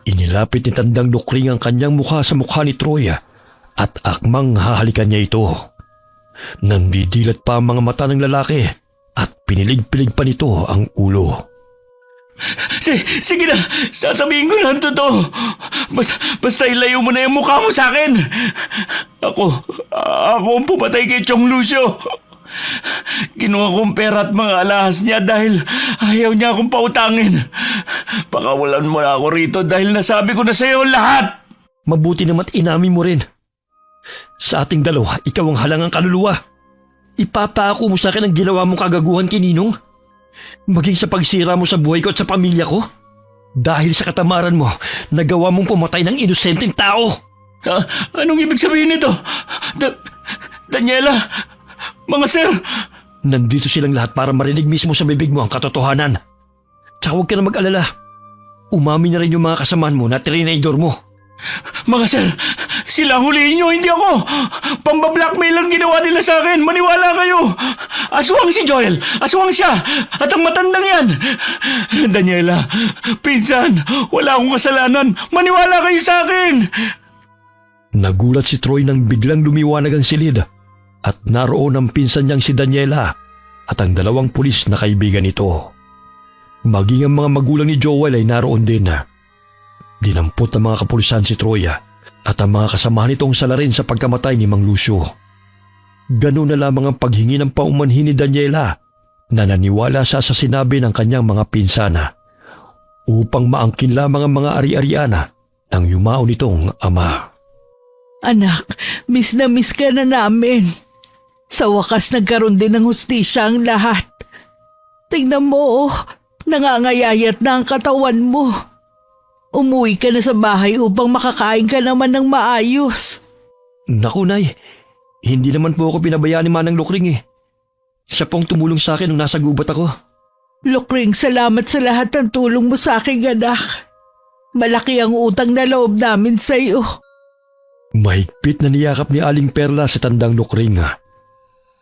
Inilapit ni Tandang Lukring ang kanyang mukha sa mukha ni Troy at akmang hahalikan niya ito. Nandidilat pa ang mga mata ng lalaki at pinilig-pilig pa nito ang ulo. Sige na, sasabihin ko na ang totoo. Basta ilayo mo na yung mukha mo sa akin. Ako ang pumatay kay Chong Lucio. Kinuha kong pera at mga alahas niya dahil ayaw niya akong pautangin. Pakawalan mo na ako rito dahil nasabi ko na sa iyo lahat. Mabuti naman inamin mo rin. Sa ating dalawa, ikaw ang halangang kaluluwa. Ipapako mo sa akin ang ginawa mong kagaguhan kay Ninong? Maging sa pagsira mo sa buhay ko at sa pamilya ko? Dahil sa katamaran mo, nagawa mong pumatay ng inosenteng tao. Anong ibig sabihin nito? Daniela, mga sir. Nandito silang lahat para marinig mismo sa bibig mo ang katotohanan. Tsaka huwag ka na mag-alala. Umamin na rin yung mga kasamaan mo na trinidor mo. Mga sir, sila huliin nyo, hindi ako. Pambablackmail lang ginawa nila sa akin. Maniwala kayo. Aswang si Joel. Aswang siya. At ang matandang yan. Daniela, pinsan, wala akong kasalanan. Maniwala kayo sa akin. Nagulat si Troy nang biglang lumiwanag ang silid at naroon ang pinsan niyang si Daniela at ang dalawang pulis na kaibigan nito. Maging ang mga magulang ni Joel ay naroon din. Dinampot ng mga kapulisan si Troy at ang mga kasamahan nitong salarin sa pagkamatay ni Mang Lucio. Ganun na lamang ang paghingi ng paumanhin ni Daniela na naniwala sa sinabi ng kanyang mga pinsana upang maangkin lamang ang mga ari-arian ng yumao nitong ama. Anak, miss na miss ka na namin. Sa wakas nagkaroon din ng hustisya ang lahat. Tingnan mo, nangangayayat na ang katawan mo. Umuwi ka na sa bahay upang makakain ka naman ng maayos. Naku, Nay. Hindi naman po ako pinabayaan ni Manang Lukring Siya pong tumulong sa akin nung nasa gubat ako. Lukring, salamat sa lahat ng tulong mo sa akin, anak. Malaki ang utang na loob namin sa iyo. Mahigpit na niyakap ni Aling Perla si Tandang Lukring.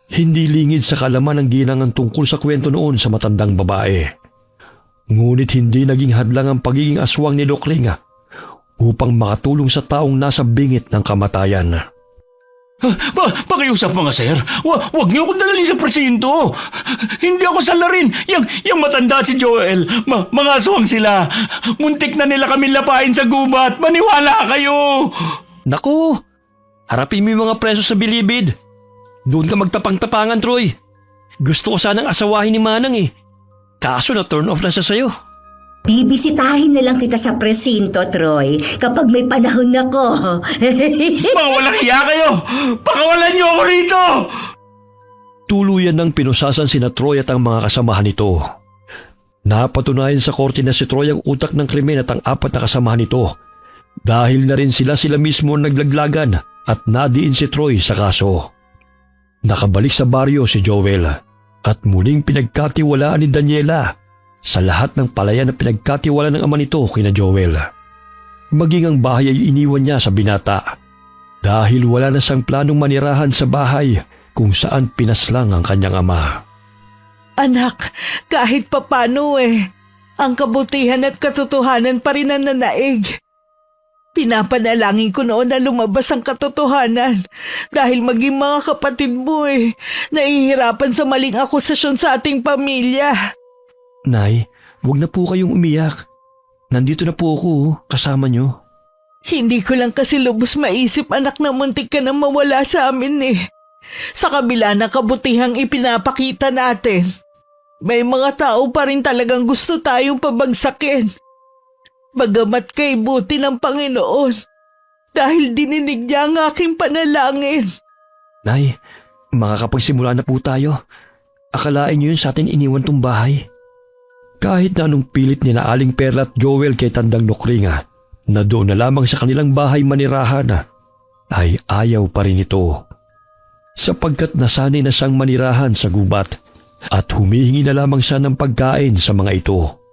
Hindi lingid sa kalaman ang ginangan tungkol sa kwento noon sa matandang babae. Ngunit hindi naging hadlang ang pagiging aswang ni Lukring upang makatulong sa taong nasa bingit ng kamatayan. Pakiusap mga sir. Huwag niyo akong dalhin sa presinto. Hindi ako salarin. Yung matanda si Joel. Mga aswang sila. Muntik na nila kami lapain sa gubat. Maniwala kayo. Naku! Harapin mo yung mga preso sa bilibid. Doon ka magtapang-tapangan, Troy. Gusto ko sanang asawahin ni Manang Kaso na turn off na siya sa'yo. Bibisitahin na lang kita sa presinto, Troy, kapag may panahon ako. Mga walang hiya kayo. Pakawalan niyo ako rito. Tuluyan ng pinusasan sina Troy at ang mga kasamahan nito. Napatunayan sa korte na si Troy ang utak ng krimen at ang apat na kasamahan nito. Dahil na rin sila mismo ang naglaglagan at nadiin si Troy sa kaso. Nakabalik sa baryo si Joel at muling pinagkatiwalaan ni Daniela sa lahat ng palayan na pinagkatiwalaan ng ama nito kina Joel. Maging ang bahay ay iniwan niya sa binata dahil wala na siyang planong manirahan sa bahay kung saan pinaslang ang kanyang ama. Anak, kahit papano ang kabutihan at katotohanan pa rin ang nanaig. Pinapanalangin ko noon na lumabas ang katotohanan dahil maging mga kapatid mo nahihirapan sa maling akusasyon sa ating pamilya. Nay, huwag na po kayong umiyak. Nandito na po ako, kasama niyo. Hindi ko lang kasi lubos maisip, anak, na muntik ka na mawala sa amin Sa kabila ng kabutihang ipinapakita natin, may mga tao pa rin talagang gusto tayong pabagsakin. Bagamat kay buti ng Panginoon dahil dininig niya ang aking panalangin. Nay, makakapagsimula na po tayo. Akalain niyo yun sa atin iniwan tong bahay. Kahit na anong pilit ni na Aling Perla at Joel kay Tandang Lukring na doon na lamang sa kanilang bahay manirahan ay ayaw pa rin ito. Sapagkat nasanay na siyang manirahan sa gubat at humihingi na lamang siya ng pagkain sa mga ito.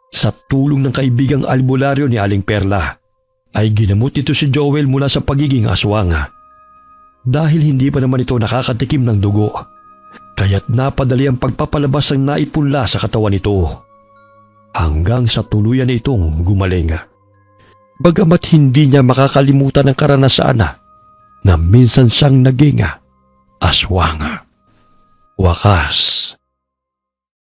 Sa tulong ng kaibigang albularyo ni Aling Perla, ay ginamot ito si Joel mula sa pagiging aswang. Dahil hindi pa naman ito nakakatikim ng dugo, kaya't napadali ang pagpapalabas ng naipunla sa katawan nito. Hanggang sa tuluyan na itong gumaling. Bagamat hindi niya makakalimutan ang karanasan na minsan siyang naging aswang. Wakas,